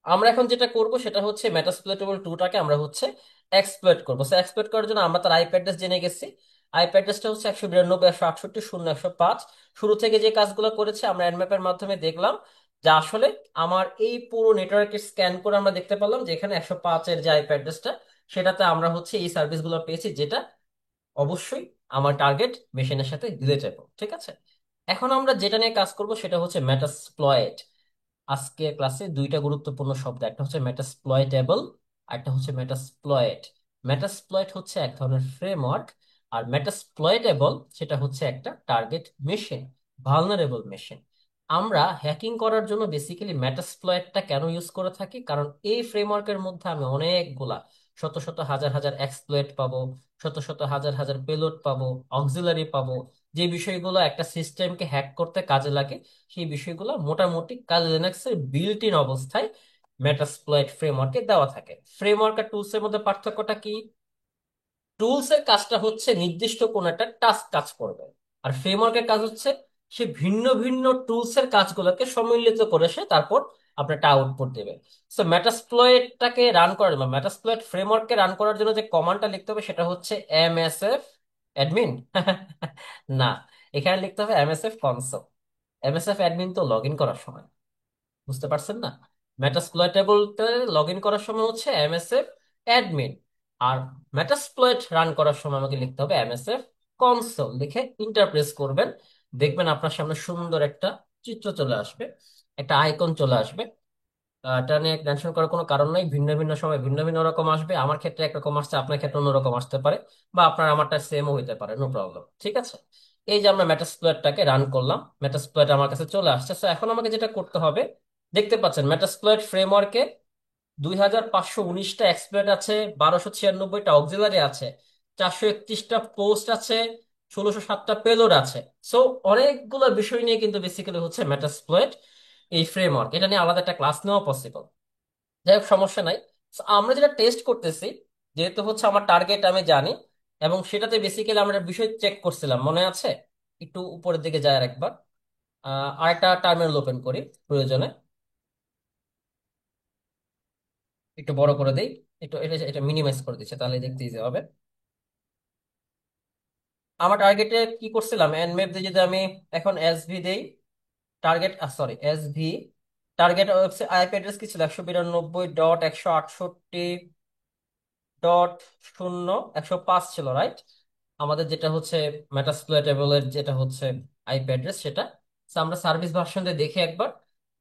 আমরা এখন যেটা করব সেটা হচ্ছে মেটাসপ্লয়েটেবল টুটাকে আমরা হচ্ছে এক্সপ্লয়েট করবো। সো এক্সপ্লয়েট করার জন্য আমরা তার আইপি অ্যাড্রেস জেনে গেছি। আইপি অ্যাড্রেসটা হচ্ছে 192.168.0.105। শুরু থেকে যে কাজগুলো করেছে আমরা এনম্যাপের মাধ্যমে দেখলাম যে আসলে আমার এই পুরো নেটওয়ার্কে স্ক্যান করে আমরা দেখতে পেলাম যে এখানে 105-এর যে আইপি অ্যাড্রেসটা সেটাতে আমরা হচ্ছে এই সার্ভিসগুলো পেয়েছি, যেটা অবশ্যই আমার টার্গেট মেশিনের সাথে রিলেটেবল। ঠিক আছে, এখন আমরা যেটা নিয়ে কাজ করব সেটা হচ্ছে মেটাসপ্লয়েট। আজকে ক্লাসে দুইটা গুরুত্বপূর্ণ শব্দ, একটা হচ্ছে মেটাসপ্লয়েটেবল আর একটা হচ্ছে মেটাসপ্লয়েট। মেটাসপ্লয়েট হচ্ছে এক ধরনের ফ্রেমওয়ার্ক, আর মেটাসপ্লয়েটেবল সেটা হচ্ছে একটা টার্গেট মেশিন, ভালনারেবল মেশিন। আমরা হ্যাকিং করার জন্য বেসিক্যালি মেটাসপ্লয়েটটা কেন ইউজ করে থাকি, কারণ এই ফ্রেমওয়ার্কের মধ্যে আমি অনেকগুলা শত শত হাজার হাজার এক্সপ্লয়েট পাবো, শত শত হাজার হাজার পেলোড পাবো, অক্সিলারি পাবো, যে বিষয়গুলো একটা সিস্টেমকে হ্যাক করতে কাজে লাগে। সেই বিষয়গুলো মোটামুটি কাল লিনাক্সের বিল্ট ইন অবস্থায় মেটাসপ্লয়েট ফ্রেমওয়ার্কে দেওয়া থাকে। ফ্রেমওয়ার্ক আর টুলস এর মধ্যে পার্থক্যটা কি? টুলস এর কাজটা হচ্ছে নির্দিষ্ট কোন একটা টাস্ক কাজ করবে, আর ফ্রেমওয়ার্কের কাজ হচ্ছে সে ভিন্ন ভিন্ন টুলস এর কাজগুলোকে সম্মিলিত করে সে তারপর আপনার একটা আউটপুট দেবে। সো মেটাসপ্লয়েটটাকে রান করার জন্য, মেটাসপ্লয়েট ফ্রেমওয়ার্ককে রান করার জন্য যে কমান্ডটা লিখতে হবে সেটা হচ্ছে এমএসএফ অ্যাডমিন। না, এখানে লিখতে হবে এমএসএফ কনসোল। এমএসএফ অ্যাডমিন তো লগ ইন করার সময়, বুঝতে পারছেন না? মেটাসপ্লয়েটেবলতে লগ ইন করার সময় হচ্ছে এমএসএফ অ্যাডমিন, আর মেটাসপ্লয়েট রান করার সময় আমাকে লিখতে হবে এমএসএফ কনসোল। লিখে ইন্টারপ্রেস করবেন, দেখবেন আপনার সামনে সুন্দর একটা চিত্র চলে আসবে, একটা আইকন চলে আসবে। এটা নিয়ে টেনশন করার কোনো কারণ নাই, ভিন্ন ভিন্ন সময় ভিন্ন ভিন্ন রকম আসবে। আমার ক্ষেত্রে একরকম আসছে, আপনার ক্ষেত্রে অন্যরকম আসতে পারে, বা আপনার আমারটা সেমও হইতে পারে, নো প্রবলেম। ঠিক আছে, এই যে আমরা মেটাসপ্লয়েটটাকে রান করলাম, মেটাসপ্লয়েট আমার কাছে চলে আসছে। So এখন আমাকে যেটা করতে হবে, দেখতে পাচ্ছেন মেটাসপ্লয়েট ফ্রেমওয়ার্কে 2519টা এক্সপ্লয়েট আছে, 1296টা অক্সিলারি আছে, 431টা পোস্ট আছে, 1607টা পেলোড আছে। সো অনেকগুলো বিষয় নিয়ে কিন্তু বেসিক্যালি হচ্ছে মেটাসপ্লয়েট এই ফ্রেমওয়ার্ক। এটা নিয়ে আলাদা একটা ক্লাস নেওয়া পসিবল, যাই হোক সমস্যা নাই। So, আমরা যেটা টেস্ট করতেছি, যেহেতু হচ্ছে আমার টার্গেট আমি জানি, এবং সেটাতে বেসিক্যালি আমরা একটা বিষয় চেক করছিলাম, মনে আছে? একটু উপরের দিকে যায় আরেকবার, আরেকটা টার্মিনাল ওপেন করি প্রয়োজনে, একটু বড় করে দেই, একটু এটা এটা মিনিমাইজ করে দিচ্ছে তাহলে দেখতে ইজি হবে। আমার টার্গেটে কি করছিলাম, এনম্যাপ দিয়ে যদি আমি এখন এসভি দেই, target sorry SV, target website IP address কি ছিল? 192.168.0.105 ছিল, রাইট? আমাদের যেটা হচ্ছে মেটাসপ্লয়েটেবল এর যেটা হচ্ছে আইপি অ্যাড্রেস সেটা। So, আমরা সার্ভিস ভার্সন দিয়ে দেখি একবার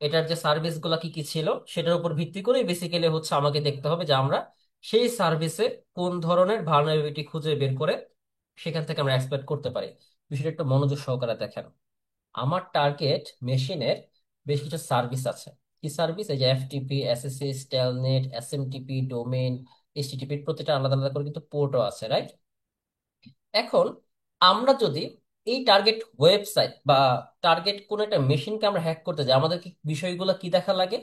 এটার যে সার্ভিস গুলা কি কি ছিল, সেটার উপর ভিত্তি করে বেসিক্যালি হচ্ছে আমাকে দেখতে হবে যে আমরা সেই সার্ভিসে কোন ধরনের ভালনারেবিলিটি খুঁজে বের করে সেখান থেকে আমরা এক্সপেক্ট করতে পারি। বিষয়টা একটু মনোযোগ সহকারে দেখেন। আমার টার্গেট মেশিনের বেশ কিছু সার্ভিস আছে। কি সার্ভিস? এই যে FTP, SSS, Telnet, SMTP, domain, HTTP, প্রতিটা আলাদা আলাদা করে কিন্তু পোর্টও আছে, রাইট? এখন আমরা যদি এই টার্গেট ওয়েবসাইট বা টার্গেট কোন একটা মেশিনকে আমরা হ্যাক করতে যাই, আমাদের কি বিষয়গুলো কি দেখা লাগে?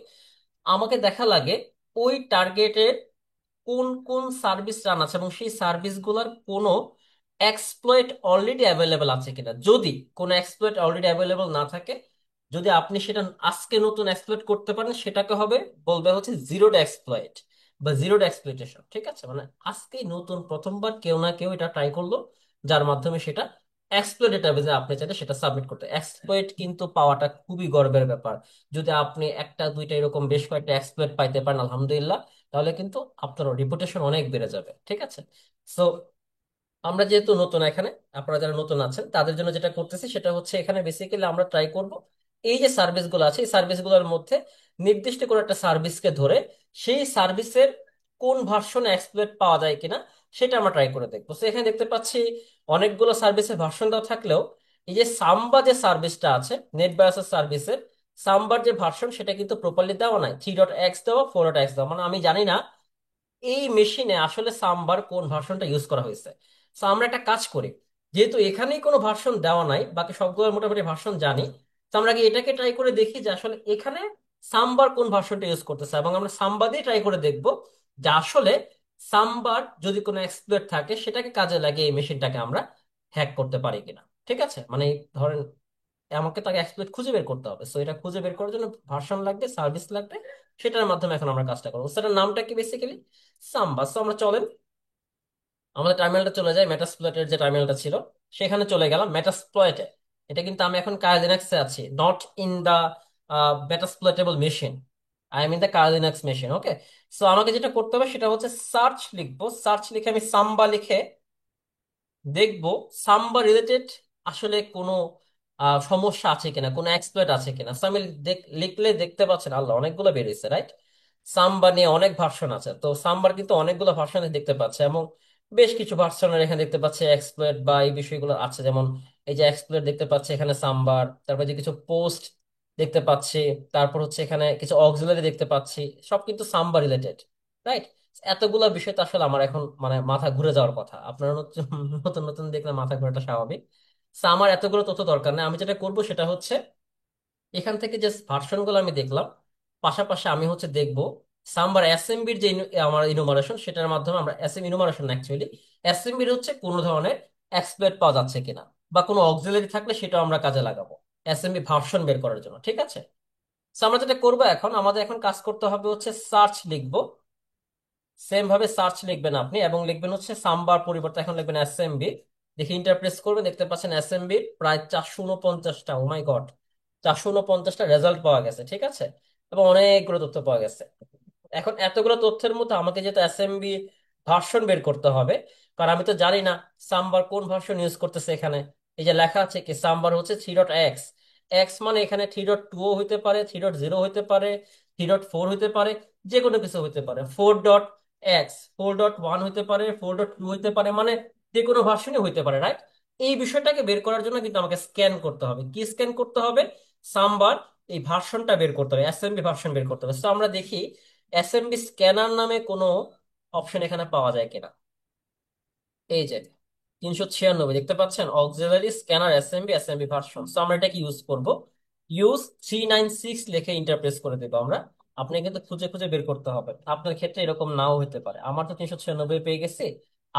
আমাকে দেখা লাগে ওই টার্গেটের কোন কোন সার্ভিস রান আছে এবং সেই সার্ভিসগুলোর কোনো এক্সপ্লয়েট অলরেডি অ্যাভেলেবল আছে কিনা। যদি কোনো এক্সপ্লয়েট অলরেডি অ্যাভেলেবল না থাকে, যদি আপনি সেটা আজকে নতুন এক্সপ্লয়েট করতে পারেন, সেটাকে হবে বলবে হচ্ছে জিরো ডে এক্সপ্লয়েট বা জিরো ডে এক্সপ্লয়টেশন। ঠিক আছে, মানে আজকেই নতুন প্রথমবার কেউ না কেউ এটা ট্রাই করলো, যার মাধ্যমে সেটা এক্সপ্লয়েট ডেটাবেজে আপনি চাইলে সেটা সাবমিট করতে। এক্সপ্লয়েট কিন্তু পাওয়াটা খুবই গর্বের ব্যাপার। যদি আপনি একটা দুইটা এরকম বেশ কয়েকটা এক্সপ্লয়েট পাইতে পারেন আলহামদুলিল্লাহ, তাহলে কিন্তু আপনার রিপুটেশন অনেক বেড়ে যাবে। ঠিক আছে, সো আমরা যেহেতু নতুন এখানে, আপনারা যারা নতুন আছেন তাদের জন্য যেটা করতেছি সেটা হচ্ছে এখানে বেসিক্যালি আমরা ট্রাই করব এই যে সার্ভিসগুলো আছে এই সার্ভিসগুলোর মধ্যে নির্দিষ্ট করে একটা সার্ভিসকে ধরে সেই সার্ভিসের কোন ভার্সনে এক্সপ্লয়েট পাওয়া যায় কিনা সেটা আমরা ট্রাই করে দেখবো। তো এখানে দেখতে পাচ্ছি অনেকগুলো সার্ভিসের ভার্সন দেওয়া থাকলেও এই যে সাম্বা যে সার্ভিসটা আছে নেট বায়োসের সার্ভিসের, সাম্বার যে ভার্সন সেটা কিন্তু প্রপারলি দেওয়া নাই, 3.x দেওয়া, 4.x দেওয়া, মানে আমি জানি না এই মেশিনে আসলে সাম্বার কোন ভার্সনটা ইউজ করা হয়েছে। তো আমরা একটা কাজ করি, যেহেতু এখানেই কোনো ভার্সন দেওয়া নাই, বাকি সবগুলো মোটামুটি ভার্সন জানি, তো আমরা কি এটাকে ট্রাই করে দেখি যে আসলে এখানে সাম্বার কোন ভার্সনটা ইউজ করতেছে, এবং আমরা সাম্বা দিয়ে ট্রাই করে দেখবো যে আসলে সাম্বার যদি কোনো এক্সপ্লয়েট থাকে সেটাকে কাজে লাগিয়ে এই মেশিনটাকে আমরা হ্যাক করতে পারি কিনা। ঠিক আছে, মানে ধরেন আমাকে তাকে এক্সপ্লয়েট খুঁজে বের করতে হবে, সো এটা খুঁজে বের করার জন্য ভার্সন লাগবে, সার্ভিস লাগবে, সেটার মাধ্যমে এখন আমরা কাজটা করবো। সেটার নামটা কি বেসিক্যালি সাম্বা। সো আমরা চলেন আমাদের টার্মিনালটা চলে যায়, মেটাসপ্লয়েটের যে টার্মিনালটা ছিল সেখানে চলে গেলাম মেটাসপ্লয়েটে। এটা কিন্তু আমি এখন কার্লিনাক্সে আছি, not in the Metasploitable machine, I am in the Kali Linux machine. Okay, so আমাকে যেটা করতে হবে সেটা হচ্ছে সার্চ লিখবো, সার্চ লিখে আমি সাম্বা লিখে দেখবো সাম্বা রিলেটেড আসলে কোনো সমস্যা আছে কিনা, কোনো এক্সপ্লয়েট আছে কিনা। So আমি লিখলে দেখতে পাচ্ছেন আল্লাহ অনেকগুলো বেরিয়েছে, রাইট? সাম্বা নিয়ে অনেক ভার্সন আছে, তো সাম্বার কিন্তু অনেকগুলো ভার্সন দেখতে পাচ্ছে, এবং বেশ কিছু ভার্সনের এখানে দেখতে পাচ্ছে এক্সপ্লয়েট বা এই বিষয়গুলো আছে, যেমন এই যে এক্সপ্লয়েট দেখতে পাচ্ছে এখানে সাম্বার, তারপর যে কিছু পোস্ট দেখতে পাচ্ছি, তারপর হচ্ছে এখানে কিছু অক্সিলারি দেখতে পাচ্ছি, সব কিন্তু সাম্বা রিলেটেড, রাইট? এতগুলা বিষয় তো আসলে আমার এখন মানে মাথা ঘুরে যাওয়ার কথা, আপনার নতুন নতুন নতুন দেখলে মাথা ঘোরাটা স্বাভাবিক। So, আমার এতগুলো তথ্য দরকার নেই, আমি যেটা করব সেটা হচ্ছে এখান থেকে যে ভার্সন গুলো আমি দেখলাম, পাশাপাশি আমি হচ্ছে দেখবো সাম্বার অ্যাসেম্বলির যে আমার ইনুমারেশন, সেটার মাধ্যমে আমরা ইনুমারেশন অ্যাকচুয়ালি অ্যাসেম্বলির হচ্ছে কোনো ধরনের এক্সপ্লয়েট পাওয়া যাচ্ছে কিনা, বা কোনো অক্সিলারি থাকলে সেটাও আমরা কাজে লাগাবো অ্যাসেম্বলি ভার্সন বের করার জন্য। ঠিক আছে, So, আমরা যেটা করবো এখন, আমাদের এখন কাজ করতে হবে হচ্ছে সার্চ লিখবো, সেম ভাবে সার্চ লিখবেন আপনি, এবং লিখবেন হচ্ছে সাম্বার পরিবর্তে এখন লিখবেন এসএমবি। দেখি ইন্টারপ্রেস করবেন, দেখতে পাচ্ছেন এসএমবি প্রায় 449টা, ও মাই গড, 449টা রেজাল্ট পাওয়া গেছে। ঠিক আছে, এবং অনেকগুলো তথ্য পাওয়া গেছে। এখন এতগুলো তথ্যের মধ্যে আমাকে যেহেতু এসএমবি ভার্সন বের করতে হবে, কারণ আমি তো জানি না সাম্বার কোন ভার্সন ইউজ করতেছে এখানে। এই যে লেখা আছে কি সাম্বার হচ্ছে 3.x, এক্স মানে এখানে 3.2 হইতে পারে, 3.0 হইতে পারে, 3.4 হইতে পারে, যে কোনো কিছু হইতে পারে, 4.x, 4.1 হইতে পারে, 4.2 হইতে পারে, মানে যে কোনো ভার্সনই হইতে পারে, রাইট? এই বিষয়টাকে বের করার জন্য কিন্তু আমাকে স্ক্যান করতে হবে। কি স্ক্যান করতে হবে? সাম্বার এই ভার্সনটা বের করতে হবে, এসএমবি ভার্সন বের করতে হবে। তো আমরা দেখি এসএমবি স্ক্যানার নামে কোনো অপশন এখানে পাওয়া যায় কিনা। এই যে 396 দেখতে পাচ্ছেন, auxiliary scanner SMB, SMB version. তো আমরা এটাকে ইউজ করব, ইউজ 396 লিখে ইন্টারপ্রেস করে দেবো আমরা। আপনি কিন্তু খুঁজে খুঁজে বের করতে হবে, আপনার ক্ষেত্রে এরকম নাও হতে পারে, আমার তো 396 পেয়ে গেছি,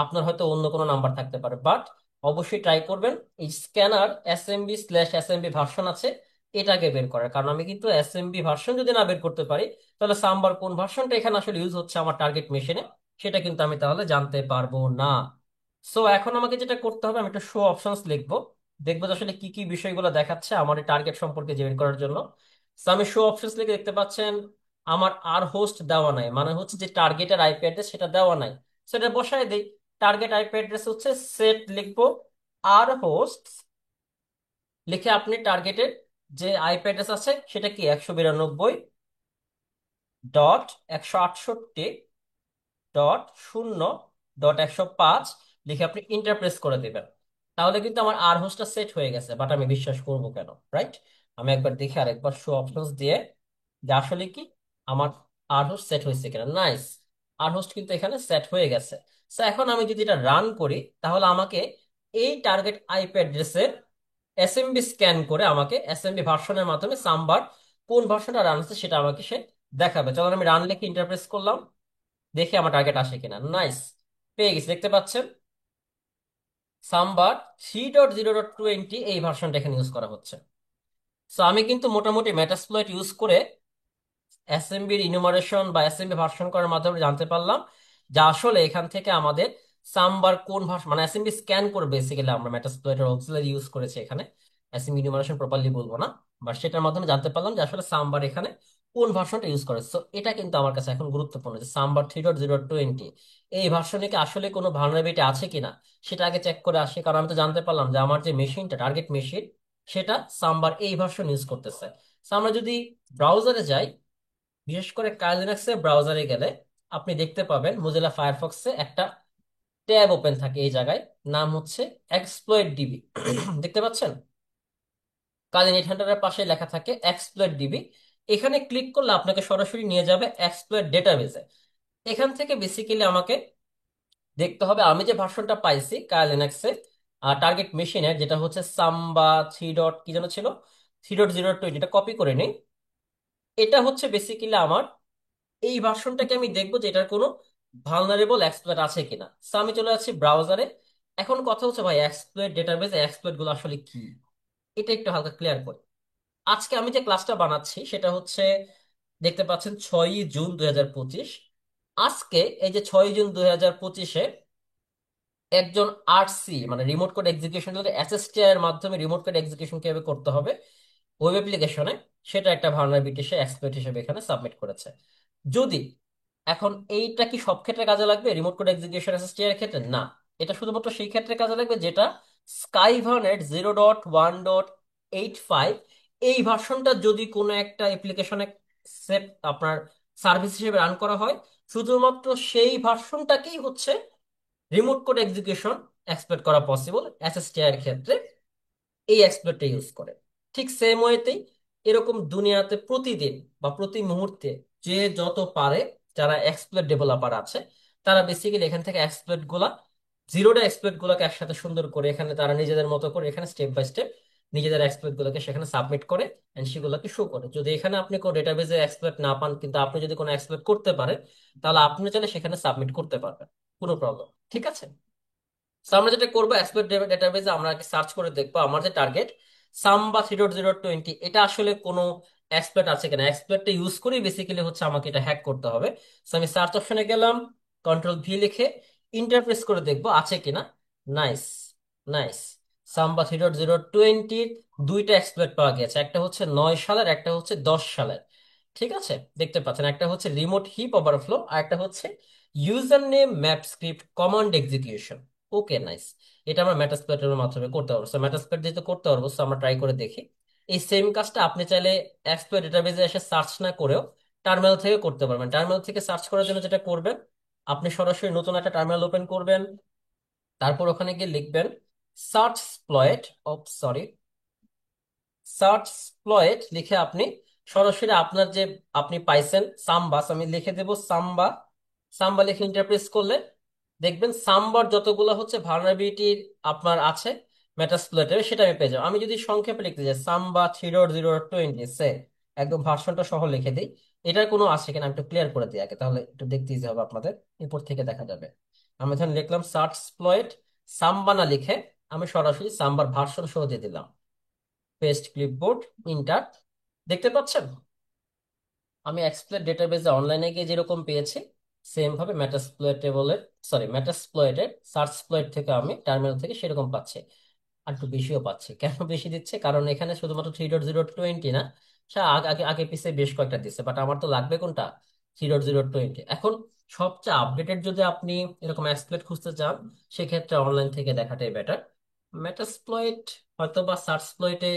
আপনার হয়তো অন্য কোনো নাম্বার থাকতে পারে, বাট অবশ্যই ট্রাই করবেন এই scanner SMB slash SMB version আছে এটাকে বের করার, কারণ আমি কিন্তু এসএমবি ভার্সন যদি না বের করতে পারি, তাহলে সাম্বার কোন ভার্সনটা এখানে আসলে ইউজ হচ্ছে আমার টার্গেট মেশিনে সেটা কিন্তু আমি তাহলে জানতে পারবো না। সো এখন আমাকে যেটা করতে হবে, আমি একটা শো অপশনস লিখবো, দেখবো যে আসলে কি কি বিষয়গুলো দেখাচ্ছে আমার এই টার্গেট সম্পর্কে জেনে করার জন্য। সো আমি শো অপশনস লিখে দেখতে পাচ্ছেন আমার আর হোস্ট দেওয়া নাই, মানে হচ্ছে যে টার্গেটের আইপি অ্যাড্রেস সেটা দেওয়া নাই। সেটা বসায় দেই, টার্গেট আইপি অ্যাড্রেস হচ্ছে সেট লিখবো আর হোস্ট লিখে আপনি টার্গেটের যে আইপি অ্যাড্রেস আছে সেটা কি 192.168.0.105 লিখে আপনি ইন্টারপ্রেস করে দিবেন। তাহলে কিন্তু আমার আর হোস্টটা সেট হয়ে গেছে, বাট আমি বিশ্বাস করবো কেন, রাইট? আমি একবার দেখি আর একবার শো অপশনস দিয়ে যে আসলে কি আমার আর হোস্ট সেট হয়েছে কিনা। নাইস, আর হোস্ট কিন্তু এখানে সেট হয়ে গেছে। সো এখন আমি যদি এটা রান করি, তাহলে আমাকে এই টার্গেট আইপি অ্যাড্রেসের এসএমবি স্ক্যান করে আমাকে এসএমবি ভার্সনের মাধ্যমে সাম্বার কোন ভার্সনটা রান হচ্ছে সেটা আমাকে সে দেখাবে। চলো আমি রান লিখে ইন্টারপ্রেস করলাম, দেখি আমার টার্গেট আসে কিনা। নাইস, পেয়ে গেছি, দেখতে পাচ্ছেন সাম্বার 3.0.20 এই ভার্সনটা এখানে ইউজ করা হচ্ছে। সো আমি কিন্তু মোটামুটি মেটাসপ্লয়েট ইউজ করে অ্যাসেম্বলির ইনুমারেশন বা অ্যাসেম্বলি ভার্সন করার মাধ্যমে জানতে পারলাম যে আসলে এখান থেকে আমাদের সাম্বার কোন ভার্সন, মানে অ্যাসেম্বলি স্ক্যান করে বেসিক্যালি আমরা মেটাসপ্লয়েটের অক্সিলারি ইউজ করেছি এখানে, অ্যাসেম্বলি ইনুমারেশন প্রপারলি বলবো না, বাট সেটার মাধ্যমে জানতে পারলাম যে আসলে সাম্বার এখানে কোন ভার্সনটা ইউজ করে। সো এটা কিন্তু আমার কাছে এখন গুরুত্বপূর্ণ যে সাম্বার 3.0.20 এই ভার্সনে কি আসলে কোনো ভালনারেবিলিটি আছে কিনা সেটা আগে চেক করে আসি, কারণ আমি তো জানতে পারলাম যে আমার যে মেশিনটা টার্গেট মেশিন সেটা সাম্বার এই ভার্সন ইউজ করতেছে। So আমরা যদি ব্রাউজারে যাই, বিশেষ করে কাইলিনাক্সের ব্রাউজারে গেলে আপনি দেখতে পাবেন মোজিলা ফায়ারফক্সে একটা ট্যাব ওপেন থাকে এই জায়গায়, নাম হচ্ছে এক্সপ্লয়েট ডিবি। দেখতে পাচ্ছেন কালিন 800 এর পাশে লেখা থাকে এক্সপ্লয়েট ডিবি। এখানে ক্লিক করলে আপনাকে সরাসরি নিয়ে যাবে এক্সপ্লয়েট ডেটাবেসে। এখান থেকে বেসিক্যালি আমাকে দেখতে হবে আমি যে ভার্সনটা পাইছি কাল লিনাক্সে টার্গেট মেশিনের, যেটা হচ্ছে সাম্বা 3 ডট কি যেন ছিল, 3.0.20, এটা কপি করে নিই। এটা হচ্ছে বেসিক্যালি আমার এই ভার্সনটাকে আমি দেখবো যে এটার কোনো ভালনারেবল এক্সপ্লয়েট আছে কিনা। সো আমি চলে যাচ্ছি ব্রাউজারে। এখন কথা হচ্ছে ভাই এক্সপ্লয়েট ডেটাবেস এক্সপ্লয়েট গুলো আসলে কি, এটা একটু হালকা ক্লিয়ার করি। আজকে আমি যে ক্লাসটা বানাচ্ছি সেটা হচ্ছে, দেখতে পাচ্ছেন 6ই জুন 2025। আজকে এই যে 6ই জুন 2025-এ একজন আরসি মানে রিমোট কোড এক্সিকিউশন, এসএসটিআই এর মাধ্যমে রিমোট কোড এক্সিকিউশন কিভাবে করতে হবে ওয়েব অ্যাপ্লিকেশনে, সেটা একটা ভালনারেবিলিটি সে এক্সপ্লয়েট হিসেবে এখানে সাবমিট করেছে। যদি এখন এইটা কি সব ক্ষেত্রে কাজে লাগবে রিমোট কোড এক্সিকিউশন এসএসটিআই এর ক্ষেত্রে? না, এটা শুধুমাত্র সেই ক্ষেত্রে কাজে লাগবে যেটা স্কাইভারনেট 0.1.85 এই ভার্সনটা যদি কোনো একটা অ্যাপ্লিকেশনে সেট আপনার সার্ভিস হিসেবে রান করা হয়, শুধুমাত্র সেই ভার্সনটাকেই হচ্ছে রিমোট কোড এক্সিকিউশন এক্সপেক্ট করা পসিবল এসএসটিআই এর ক্ষেত্রে, এই এক্সপ্লয়েটটা ইউজ করে। ঠিক সেম ওয়েতেই এরকম দুনিয়াতে প্রতিদিন বা প্রতি মুহূর্তে যে যত পারে যারা এক্সপ্লয়েট ডেভেলপার আছে, তারা বেসিক্যালি এখান থেকে এক্সপ্লয়েট গুলা, 0টা এক্সপ্লয়েট গুলোকে একসাথে সুন্দর করে এখানে তারা নিজেদের মতো করে এখানে স্টেপ বাই স্টেপ নিজেদের এক্সপ্লয়েট গুলোকে সেখানে সাবমিট করে এন্ড সেগুলোকে শো করে। যদি এখানে আপনি কোনো ডেটাবেজে এক্সপ্লয়েট না পান কিন্তু আপনি যদি কোনো এক্সপ্লয়েট করতে পারেন, তাহলে আপনি চাইলে সেখানে সাবমিট করতে পারবেন, কোনো প্রবলেম। ঠিক আছে। So, আমরা যেটা করবো এক্সপ্লয়েট ডেটাবেজে আমরা সার্চ করে দেখবো আমার যে টার্গেট সাম্বা 3.0.20, এটা আসলে কোনো এক্সপ্লয়েট আছে কিনা। এক্সপ্লয়েটটা ইউজ করে বেসিক্যালি হচ্ছে আমাকে এটা হ্যাক করতে হবে। তো আমি সার্চ অপশনে গেলাম, কন্ট্রোল V লিখে ইন্টারপ্রেস করে দেখবো আছে কিনা। Nice, nice. সাম্বা 3.0.20 দুইটা এক্সপ্লয়েট পাওয়া গেছে, একটা হচ্ছে 9 সালের, একটা হচ্ছে 10 সালের। ঠিক আছে, দেখতে পাচ্ছেন একটা হচ্ছে রিমোট হিপ ওভারফ্লো আর একটা হচ্ছে user name map script command execution. Okay, nice. এটা আমরা মেটাস্প্লয়েটের মাধ্যমে করতে পারবো। সো মেটাস্প্লয়েট যেহেতু করতে পারবো, সো আমরা ট্রাই করে দেখি। এই সেম কাজটা আপনি চাইলে এক্সপ্লয়েট ডেটাবেজে এসে সার্চ না করেও টার্মিনাল থেকে করতে পারবেন। টার্মিনাল থেকে সার্চ করার জন্য যেটা করবেন, আপনি সরাসরি নতুন একটা টার্মিনাল ওপেন করবেন, তারপর ওখানে গিয়ে লিখবেন সার্চ স্প্লয়েট, সরি, সার্চ স্প্লয়েট লিখে আপনি সরাসরি আপনার যে আপনি পাইছেন সাম্বাস, আমি লিখে দেব সাম্বা। সাম্বা লিখে ইন্টারপ্রেস করলে দেখবেন সাম্বার যতগুলো হচ্ছে ভালনারেবিলিটি আপনার আছে মেটাস্প্লয়েটের, সেটা আমি পেয়ে যাবো। আমি যদি সংক্ষেপে লিখতে চাই সাম্বা 3.0.20 সে একদম ভার্সনটা সহ লিখে দিই, এটার কোনো আছে কিনা আমি একটু ক্লিয়ার করে দিই আগে, তাহলে একটু দেখতে ইজি হবে আপনাদের, উপর থেকে দেখা যাবে। আমি এখানে লিখলাম সার্চ স্প্লয়েট, সাম্বা না লিখে আমি সরাসরি সাম্বার ভার্সন সহ দিয়ে দিলাম, পেস্ট ক্লিপবোর্ড, ইন্টার। দেখতে পাচ্ছেন আমি এক্সপ্লয়েট ডেটাবেজে অনলাইনে গিয়ে যেরকম পেয়েছি সেম ভাবে মেটাস্প্লয়েটেবলের, সরি মেটাস্প্লয়েটের সার্চ স্প্লয়েট থেকে আমি টার্মিনাল থেকে সেরকম পাচ্ছি। আর একটু বেশিও পাচ্ছি। কেন বেশি দিচ্ছে, কারণ এখানে শুধুমাত্র 3.0.20 না, সে আগে আগে আগে পিছে বেশ কয়েকটা দিচ্ছে, বাট আমার তো লাগবে কোনটা, 3.0.20। এখন সবচেয়ে আপডেটেড যদি আপনি এরকম এক্সপ্লয়েট খুঁজতে চান, সেক্ষেত্রে অনলাইন থেকে দেখাটাই বেটার। মেটাস্প্লয়েট হয়তো বা সার্চপ্লয়েটে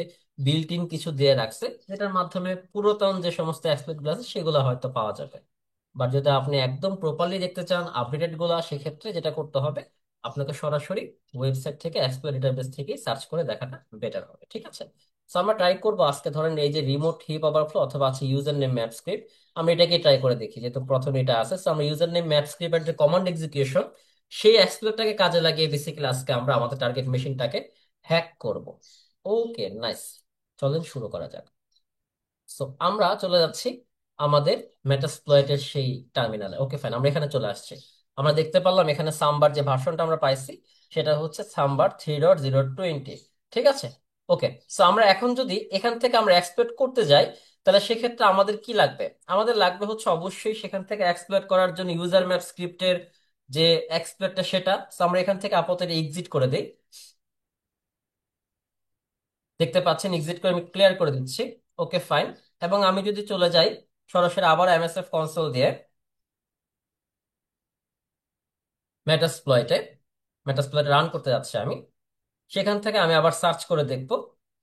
বিল্ট ইন কিছু দিয়ে রাখছে, যেটার মাধ্যমে পুরাতন যে সমস্ত এক্সপ্লয়েট গুলো আছে সেগুলো হয়তো পাওয়া যাবে। বাট যদি আপনি একদম প্রপারলি দেখতে চান আপডেটেড গুলা, সেক্ষেত্রে যেটা করতে হবে আপনাকে সরাসরি ওয়েবসাইট থেকে এক্সপ্লয়েট ডেটাবেস থেকে সার্চ করে দেখাটা বেটার হবে। ঠিক আছে। তো আমরা ট্রাই করবো আজকে, ধরেন এই যে রিমোট হিপ ওভারফ্লো অথবা আছে ইউজার নেম ম্যাপ স্ক্রিপ্ট, আমরা এটাকে ট্রাই করে দেখি, যেহেতু প্রথমে এটা আছে। তো আমরা ইউজার নেম ম্যাপ স্ক্রিপ্টের যে কমান্ড এক্সিকিউশন, সেই এক্সপ্লয়েটটাকে কাজে লাগিয়ে বেসিক্যালি আজকে আমরা আমাদের টার্গেট মেশিনটাকে হ্যাক করব। ওকে, নাইস। চলেন শুরু করা যাক। সো আমরা চলে যাচ্ছি আমাদের মেটাস্প্লয়েটের সেই টার্মিনালে। ওকে ফাইন, আমরা এখানে চলে আসছি। আমরা দেখতে পারলাম এখানে সাম্বার যে ভার্সনটা আমরা পাইছি সেটা হচ্ছে সাম্বার 3.0.20। ঠিক আছে। ওকে, সো আমরা এখন যদি এখান থেকে আমরা এক্সপ্লয়েট করতে যাই, তাহলে সেক্ষেত্রে আমাদের কি লাগবে, আমাদের লাগবে হচ্ছে অবশ্যই সেখান থেকে এক্সপ্লয়েট করার জন্য ইউজার ম্যাপ স্ক্রিপ্টের যে এক্সপ্লয়েটটা সেটা। So আমরা এখান থেকে আপাতত এক্সিট করে দিই। দেখতে পাচ্ছেন এক্সিট করে আমি ক্লিয়ার করে দিচ্ছি। Okay fine. এবং আমি যদি চলে যাই সরাসরি আবার এমএসএফ কনসোল দিয়ে মেটাস্প্লয়েটে, মেটাস্প্লয়েটে রান করতে যাচ্ছি আমি, সেখান থেকে আমি আবার সার্চ করে দেখব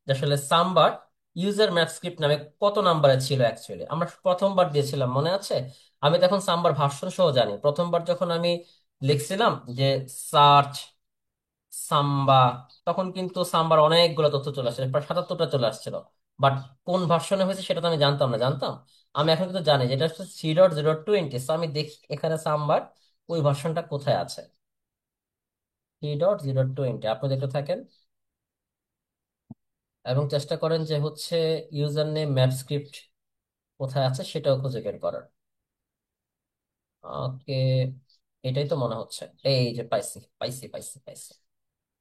যে আসলে সাম্বার ইউজার ম্যাপ স্ক্রিপ্ট নামে কত নাম্বারে ছিল। অ্যাকচুয়ালি আমরা প্রথমবার দিয়েছিলাম মনে আছে, আমি তখন সাম্বার ভার্সন সহ জানি। প্রথমবার যখন আমি লিখছিলাম যে সার্চ সাম্বা, তখন কিন্তু সাম্বার অনেকগুলো তথ্য চলে আসছে, প্রায় 77টা চলে আসছিল। বাট কোন ভার্সনে হয়েছে সেটা তো আমি জানতাম না, জানতাম আমি এখন কিন্তু জানি যেটা হচ্ছে 3.020। আমি দেখি এখানে সাম্বার ওই ভার্সনটা কোথায় আছে। 3.020 আপনি দেখতে থাকেন এবং চেষ্টা করেন যে হচ্ছে ইউজার নেম ম্যাপ স্ক্রিপ্ট কোথায় আছে সেটাও খুঁজে বের করার। ওকে, এটাই তো মনে হচ্ছে। এই যে পাইছি পাইছি পাইছি পাইছি।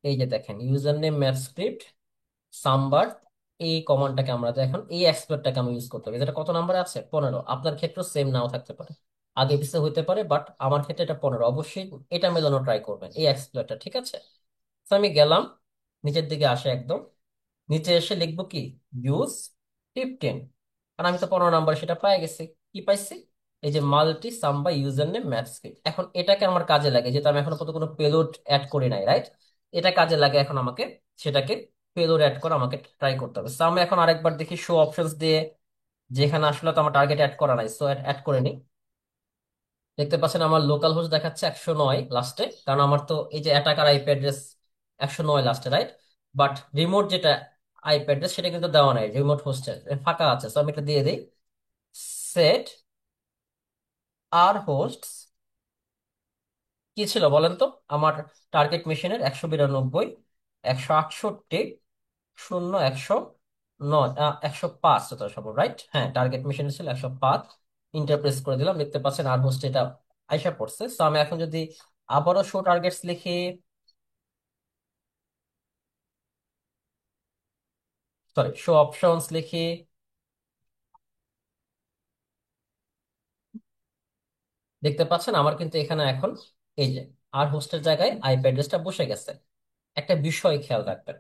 এই যে দেখেন user name map script sambar, এই কমান্ডটাকে আমরা তো এখন এই এক্সপ্লয়েটটাকে আমি ইউজ করতে হবে। যেটা কত নাম্বারে আছে? 15। আপনার ক্ষেত্রে সেম নাও থাকতে পারে, আগে পিছিয়ে হইতে পারে, বাট আমার ক্ষেত্রে এটা 15। অবশ্যই এটা মেলানো ট্রাই করবেন এই এক্সপ্লয়েটটা, ঠিক আছে? তো আমি গেলাম, নিচের দিকে আসে একদম, নিচে এসে লিখবো কি, ইউজ 15। কারণ আমি তো 15 নাম্বার সেটা পাই গেছি। কি পাইছি? এই যে মাল্টি সাম্বা ইউজার নেম ম্যাপ স্ক্রিপ্ট। এখন এটাকে আমার কাজে লাগে, যেহেতু আমি এখনো পর্যন্ত কোনো পেলোড অ্যাড করি নাই, রাইট? এটা কাজে লাগে এখন আমাকে, সেটাকে পেলোড অ্যাড করে আমাকে ট্রাই করতে হবে। So আমি এখন আরেকবার দেখি শো অপশনস দিয়ে, যেখানে আসলে তো আমার টার্গেট অ্যাড করা নাই, সো অ্যাড করে নিই। দেখতে পাচ্ছেন আমার লোকাল হোস্ট দেখাচ্ছে 109 লাস্টে, কারণ আমার তো এই যে অ্যাটাকার আইপি অ্যাড্রেস 109 লাস্টে, রাইট? বাট রিমোট যেটা আইপি অ্যাড্রেস সেটা কিন্তু দেওয়া নাই, রিমোট হোস্টের ফাঁকা আছে। তো আমি এটা দিয়ে দিই, সেট আর হোস্ট কি ছিল বলেন তো আমার টার্গেট মেশিনের, 192 168 0 109 105 যত সম্ভব, রাইট? হ্যাঁ, টার্গেট মেশিন ছিল 105। ইন্টারপ্রেস করে দিলাম, দেখতে পাচ্ছেন আর হোস্ট এটা আইসা পড়ছে। তো আমি এখন যদি আবারও শো টার্গেটস লিখি, সরি শো অপশনস লিখি, দেখতে পাচ্ছেন আমার কিন্তু এখানে এখন এই যে আর হোস্টের জায়গায় আইপি অ্যাড্রেসটা বসে গেছে। একটা বিষয় খেয়াল রাখবেন,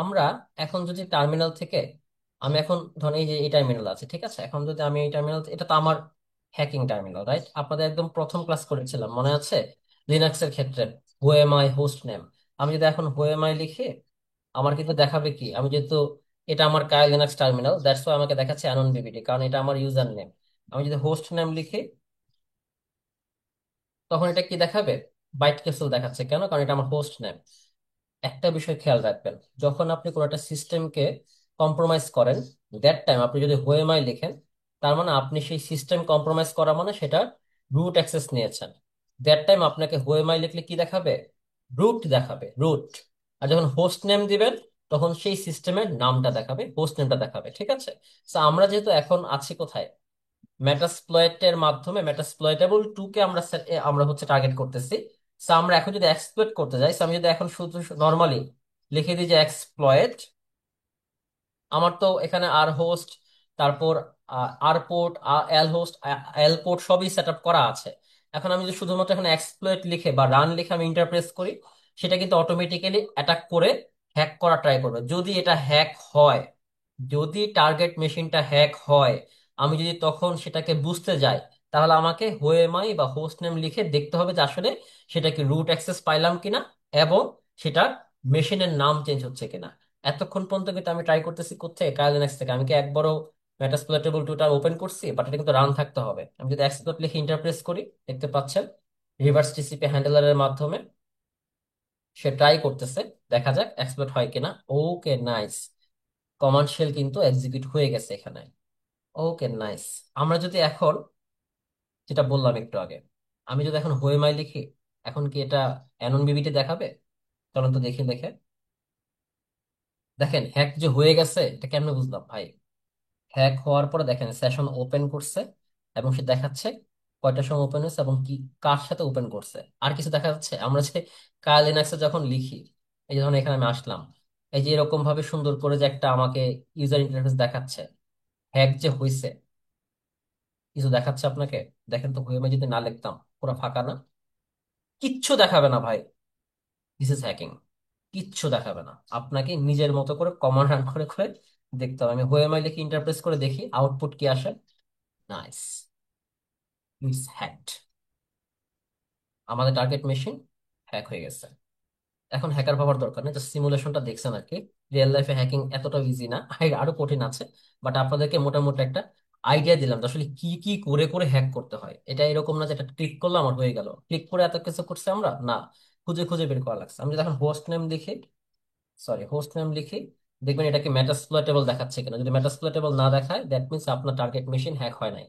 আমরা এখন যদি টার্মিনাল থেকে, আমি এখন ধরেন এই যে এই টার্মিনাল আছে, ঠিক আছে? এখন যদি আমি এই টার্মিনাল, এটা তো আমার হ্যাকিং টার্মিনাল, রাইট? আপনাদের একদম প্রথম ক্লাস করেছিলাম মনে আছে লিনাক্স এর ক্ষেত্রে, who am I host name. আমি যদি এখন হু এম আই লিখি, আমার কিন্তু দেখাবে কি, আমি যেহেতু এটা আমার কাই লিনাক্স টার্মিনাল, দ্যাটস ওয়াই আমাকে দেখাচ্ছে অ্যানন বিবিটি, কারণ এটা আমার ইউজার নেম। আমি যদি হোস্ট নেম লিখি, তখন এটা কি দেখাবে? বাইট ক্যাসেল দেখাচ্ছে। কেন? কারণ এটা আমার হোস্ট নেম। একটা বিষয় খেয়াল রাখবেন, যখন আপনি কোনো একটা সিস্টেমকে কম্প্রোমাইজ করেন, দ্যাট টাইম আপনি যদি হোএমআই লিখেন, তার মানে আপনি সেই সিস্টেম কম্প্রোমাইজ করা মানে সেটা রুট অ্যাক্সেস নিয়েছেন। দ্যাট টাইম আপনাকে হোএমআই লিখলে কি দেখাবে? রুট দেখাবে, রুট। আর যখন হোস্ট নেম দিবেন, তখন সেই সিস্টেমের নামটা দেখাবে, হোস্ট নেমটা দেখাবে, ঠিক আছে? তো আমরা যেহেতু এখন আছি কোথায়, মেটাসপ্লয়েটের মাধ্যমে মেটাসপ্লয়েটেবল 2 কে আমরা আমরা হচ্ছে টার্গেট করতেছি। সো আমরা এখন যদি এক্সপ্লয়েট করতে যাই, so আমি যদি এখন শুধু নর্মালি লিখে দিই যে এক্সপ্লয়েট, আমার তো এখানে আর হোস্ট, তারপর আর পোর্ট, এল হোস্ট, এল পোর্ট সবই সেট আপ করা আছে। এখন আমি যদি শুধুমাত্র এখানে এক্সপ্লয়েট লিখে বা রান লিখে আমি ইন্টারপ্রেস করি, সেটা কিন্তু অটোমেটিক্যালি অ্যাটাক করে হ্যাক করা ট্রাই করবে। যদি এটা হ্যাক হয়, যদি টার্গেট মেশিনটা হ্যাক হয়, আমি যদি তখন সেটাকে বুঝতে যাই, তাহলে আমাকে হোএমআই বা হোস্ট নেম লিখে দেখতে হবে যে আসলে সেটা কি রুট অ্যাক্সেস পাইলাম কিনা, এবং সেটার মেশিনের নাম চেঞ্জ হচ্ছে কিনা। এতক্ষণ পর্যন্ত কিন্তু আমি ট্রাই করতেছি কোথায়, কাইলিনেক্স থেকে। আমি কি একবারও মেটাসপ্লয়েটেবল টুটা ওপেন করছি? বাট এটা কিন্তু রান থাকতে হবে। আমি যদি এক্সপ্লয়েট লিখে ইন্টারপ্রেস করি, দেখতে পাচ্ছেন রিভার্স টিসিপি হ্যান্ডেলারের মাধ্যমে সে ট্রাই করতেছে, দেখা যাক এক্সপ্লয়েট হয় কিনা। ওকে, নাইস, কমান্ড শেল কিন্তু এক্সিকিউট হয়ে গেছে এখানে। ওকে, নাইস। আমরা যদি এখন, যেটা বললাম একটু আগে, আমি যদি এখন হোয়েমাই লিখি, এখন কি এটা অ্যানন বিবিটি দেখাবে? চলুন তো দেখি, দেখে দেখেন হ্যাক যে হয়ে গেছে এটা কেমনে বুঝলাম ভাই। হ্যাক হওয়ার পরে দেখেন সেশন ওপেন করছে, এবং সে দেখাচ্ছে কয়টার সময় ওপেন হয়েছে এবং কি কার সাথে ওপেন করছে। আর কিছু দেখা যাচ্ছে? আমরা যে কাল লিনাক্সে যখন লিখি, এই যে যখন এখানে আমি আসলাম, এই যে এরকম ভাবে সুন্দর করে যে একটা আমাকে ইউজার ইন্টারফেস দেখাচ্ছে, হ্যাক যে হয়েছে কিছু দেখাচ্ছে আপনাকে। দেখেন তো হোমে যদি না লিখতাম, পুরো ফাঁকা না, কিচ্ছু দেখাবে না ভাই। This is hacking. কিচ্ছু দেখাবে না, আপনাকে নিজের মতো করে কমান্ড রান করে করে দেখতে হবে। আমি হোএমআই লিখে ইন্টারপ্রেস করে দেখি আউটপুট কি আসে। Nice, it's hacked. আমাদের টার্গেট মেশিন হ্যাক হয়ে গেছে। এখন হ্যাকার হওয়ার দরকার নেই, জাস্ট সিমুলেশনটা দেখছেন আর কি। রিয়েল লাইফে হ্যাকিং এতটা ইজি না, আরো কঠিন আছে। বাট আপনাদেরকে মোটামুটি একটা আইডিয়া দিলাম যে আসলে কি কি করে করে হ্যাক করতে হয়। এটা এরকম না যে এটা ক্লিক করলাম আমার হয়ে গেল, ক্লিক করে এত কিছু করছে আমরা না, খুঁজে খুঁজে বের করা লাগছে। আমি যদি এখন হোস্ট নেম দেখি, সরি হোস্ট নেম লিখি, দেখবেন এটাকে মেটাস্প্লয়েটেবল দেখাচ্ছে কিনা। যদি মেটাস্প্লয়েটেবল না দেখায় দ্যাট মিনস আপনার টার্গেট মেশিন হ্যাক হয় নাই।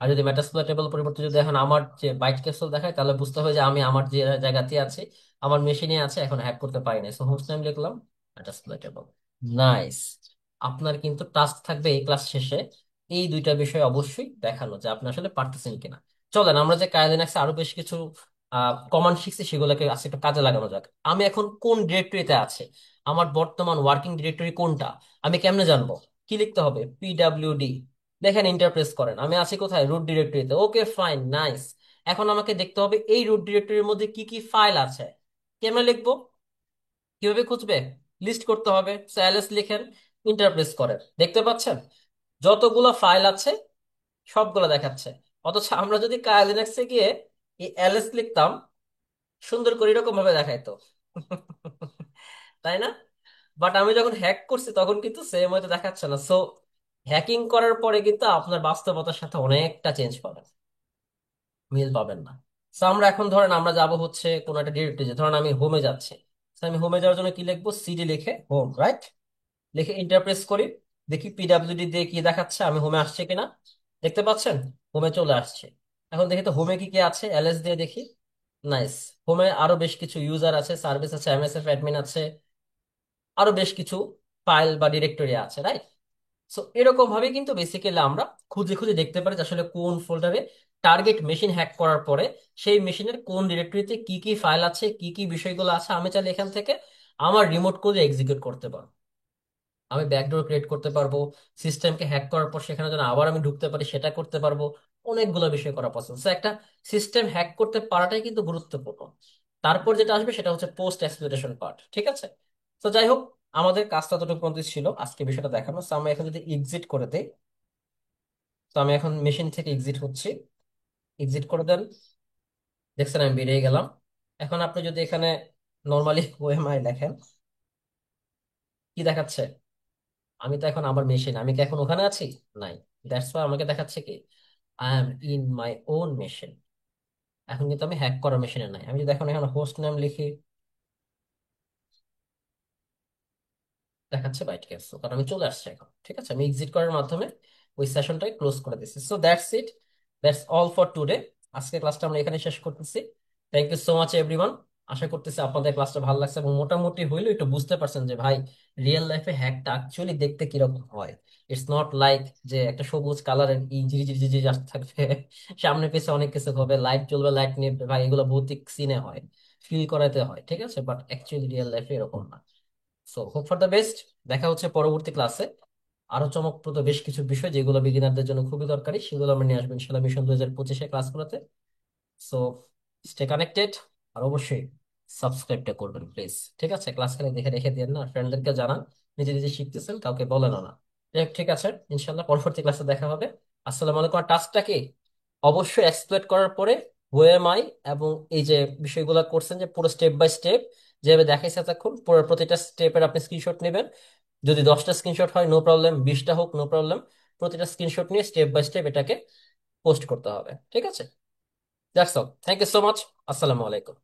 আর যদি মেটাস্প্লয়েটেবল পরিবর্তে যদি এখন আমার যে বাইট ক্যাপসুল দেখায়, তাহলে বুঝতে হবে যে আমি আমার যে জায়গাতে আছি, আমার মেশিনে আছে, এখন হ্যাক করতে পারি না। সো হোস্ট নেম লিখলাম, মেটাস্প্লয়েটেবল। নাইস। আপনার কিন্তু টাস্ক থাকবে এই ক্লাস শেষে এই দুইটা বিষয় অবশ্যই দেখানো যে আপনি আসলে পারতেছেন কিনা। চলেন আমরা যে কাইলিনাক্সে আরো বেশ কিছু কমান্ড শিখছি সেগুলোকে আজকে একটু কাজে লাগানো যাক। আমি এখন কোন ডিরেক্টরিতে আছে, আমার বর্তমান ওয়ার্কিং ডিরেক্টরি কোনটা, আমি কেমনে জানবো? কি লিখতে হবে? পিডাব্লিউডি। দেখেন ইন্টারপ্রেস করেন, আমি আছি কোথায়? রুট ডিরেক্টরিতে। Okay fine, nice. এখন আমাকে দেখতে হবে এই রুট ডিরেক্টরির মধ্যে কি কি ফাইল আছে। কেমনে লিখবো? কিভাবে খুঁজবে? লিস্ট করতে হবে। এলএস লিখেন, ইন্টারপ্রেস করেন, দেখতে পাচ্ছেন যতগুলো ফাইল আছে সবগুলো দেখাচ্ছে। অথচ আমরা যদি কাইলিনাক্সে গিয়ে এই এলএস লিখতাম, সুন্দর করে এরকম ভাবে দেখাইতো। তাই না? বাট আমি যখন হ্যাক করছি তখন কিন্তু সেম হয়তো দেখাচ্ছে না। সো হ্যাকিং করার পরে কিন্তু আপনার বাস্তবতার সাথে অনেকটা চেঞ্জ পাবেন, মিল পাবেন না। সো আমরা এখন ধরেন আমরা যাব হচ্ছে কোন একটা ডিরেক্টরি, ধরেন আমি হোমে যাচ্ছি। So আমি হোমে যাওয়ার জন্য কি লিখবো? সিডি লিখে হোম, রাইট? লিখে ইন্টারপ্রেস করি, দেখি পিডাব্লিউডি দিয়ে কি দেখাচ্ছে, আমি হোমে আসছে কিনা। দেখতে পাচ্ছেন হোমে চলে আসছে। এখন দেখি তো হোমে কি কি আছে, এলএস দিয়ে দেখি। নাইস। হোমে আরো বেশ কিছু ইউজার আছে, সার্ভিস আছে, এমএসএফ অ্যাডমিন আছে, আরো বেশ কিছু ফাইল বা ডিরেক্টরি আছে, রাইট? সো এরকম ভাবে কিন্তু বেসিক্যালি আমরা খুঁজে খুঁজে দেখতে পারি যে আসলে কোন ফোল্ডারে টার্গেট মেশিন হ্যাক করার পরে সেই মেশিনের কোন ডিরেক্টরিতে কি কি ফাইল আছে, কি কি বিষয়গুলো আছে, আমি চাইলে এখান থেকে আমার রিমোট কোডে এক্সিকিউট করতে পারবো। আমি ব্যাকডোর ক্রিয়েট করতে পারবো, সিস্টেমকে হ্যাক করার পর সেখানে যেন আবার আমি ঢুকতে পারি সেটা করতে পারবো। অনেকগুলো বিষয় করা পছন্দ। একটা সিস্টেম হ্যাক করতে পারাটাই কিন্তু গুরুত্বপূর্ণ। তারপর যেটা আসবে সেটা হচ্ছে পোস্ট এক্সপ্লয়টেশন পার্ট, ঠিক আছে? তো যাই হোক, আমাদের কাজটা ততটুকু পর্যন্ত ছিল আজকে বিষয়টা দেখানো। তো আমি এখন যদি এক্সিট করে দিই, তো আমি এখন মেশিন থেকে এক্সিট হচ্ছি। এক্সিট করে দেন, দেখছেন আমি বেরিয়ে গেলাম। এখন আপনি যদি এখানে নর্মালি ওএমআই লেখেন, কি দেখাচ্ছে? আমি তো এখন আমার মেশিন, আমি কি এখন ওখানে আছি? নাই। দ্যাটস ওয়াই আমাকে দেখাচ্ছে কি I am in my own machine. এখন কিন্তু আমি হ্যাক করা মেশিনে নাই। আমি যদি এখন এখানে হোস্ট নাম লিখি, দেখাচ্ছে বাইট ক্যাপসুল, কারণ আমি চলে আসছি এখন। ঠিক আছে, আমি এক্সিট করার মাধ্যমে ওই সেশনটাই ক্লোজ করে দিচ্ছি। So that's it, that's all for today. আজকে ক্লাসটা আমরা এখানে শেষ করতেছি। Thank you so much everyone. আশা করতেছি আপনাদের ক্লাসটা ভালো লাগছে এবং মোটামুটি হইলেও একটু বুঝতে পারছেন যে ভাই রিয়েল লাইফে হ্যাকটা অ্যাকচুয়ালি দেখতে কিরকম হয়। ইটস নট লাইক যে একটা সবুজ কালারের ঝিরি ঝিরি ঝিরি আসতে থাকবে, সামনে পিছে অনেক কিছু হবে, লাইট জ্বলবে, লাইট নিবে, ভাই এগুলো ভৌতিক সিনে হয়, ফিল করাতে হয়, ঠিক আছে? বাট অ্যাকচুয়ালি রিয়েল লাইফে এরকম না। So hope for the best. দেখা হচ্ছে পরবর্তী ক্লাসে। আরো চমকপ্রদ বেশ কিছু বিষয় যেগুলো বিগিনারদের জন্য খুবই দরকারি সেগুলো আমরা নিয়ে আসবো ইনশাল্লাহ মিশন 2025 ক্লাসগুলোতে। So stay connected. আর অবশ্যই সাবস্ক্রাইবটা করবেন প্লিজ। ঠিক আছে, ক্লাস খালি দেখে রেখে দিন না, ফ্রেন্ডদেরকে জানান নিজে নিজে শিখতেছেন, কাউকে বলেন না। যাই হোক, ঠিক আছে, ইনশাল্লাহ পরবর্তী ক্লাসে দেখা হবে। আসসালামু আলাইকুম। আর টাস্কটা কি অবশ্যই এক্সপ্লয়েট করার পরে ওএমআই এবং এই যে বিষয়গুলো করছেন যে পুরো স্টেপ বাই স্টেপ যেভাবে দেখাইছে এতক্ষণ, পুরো প্রতিটা স্টেপের আপনি স্ক্রিনশট নেবেন। যদি 10টা স্ক্রিনশট হয় নো প্রবলেম, 20টা হোক নো প্রবলেম। প্রতিটা স্ক্রিনশট নিয়ে স্টেপ বাই স্টেপ এটাকে পোস্ট করতে হবে। ঠিক আছে? That's all, thank you so much. আসসালামু আলাইকুম।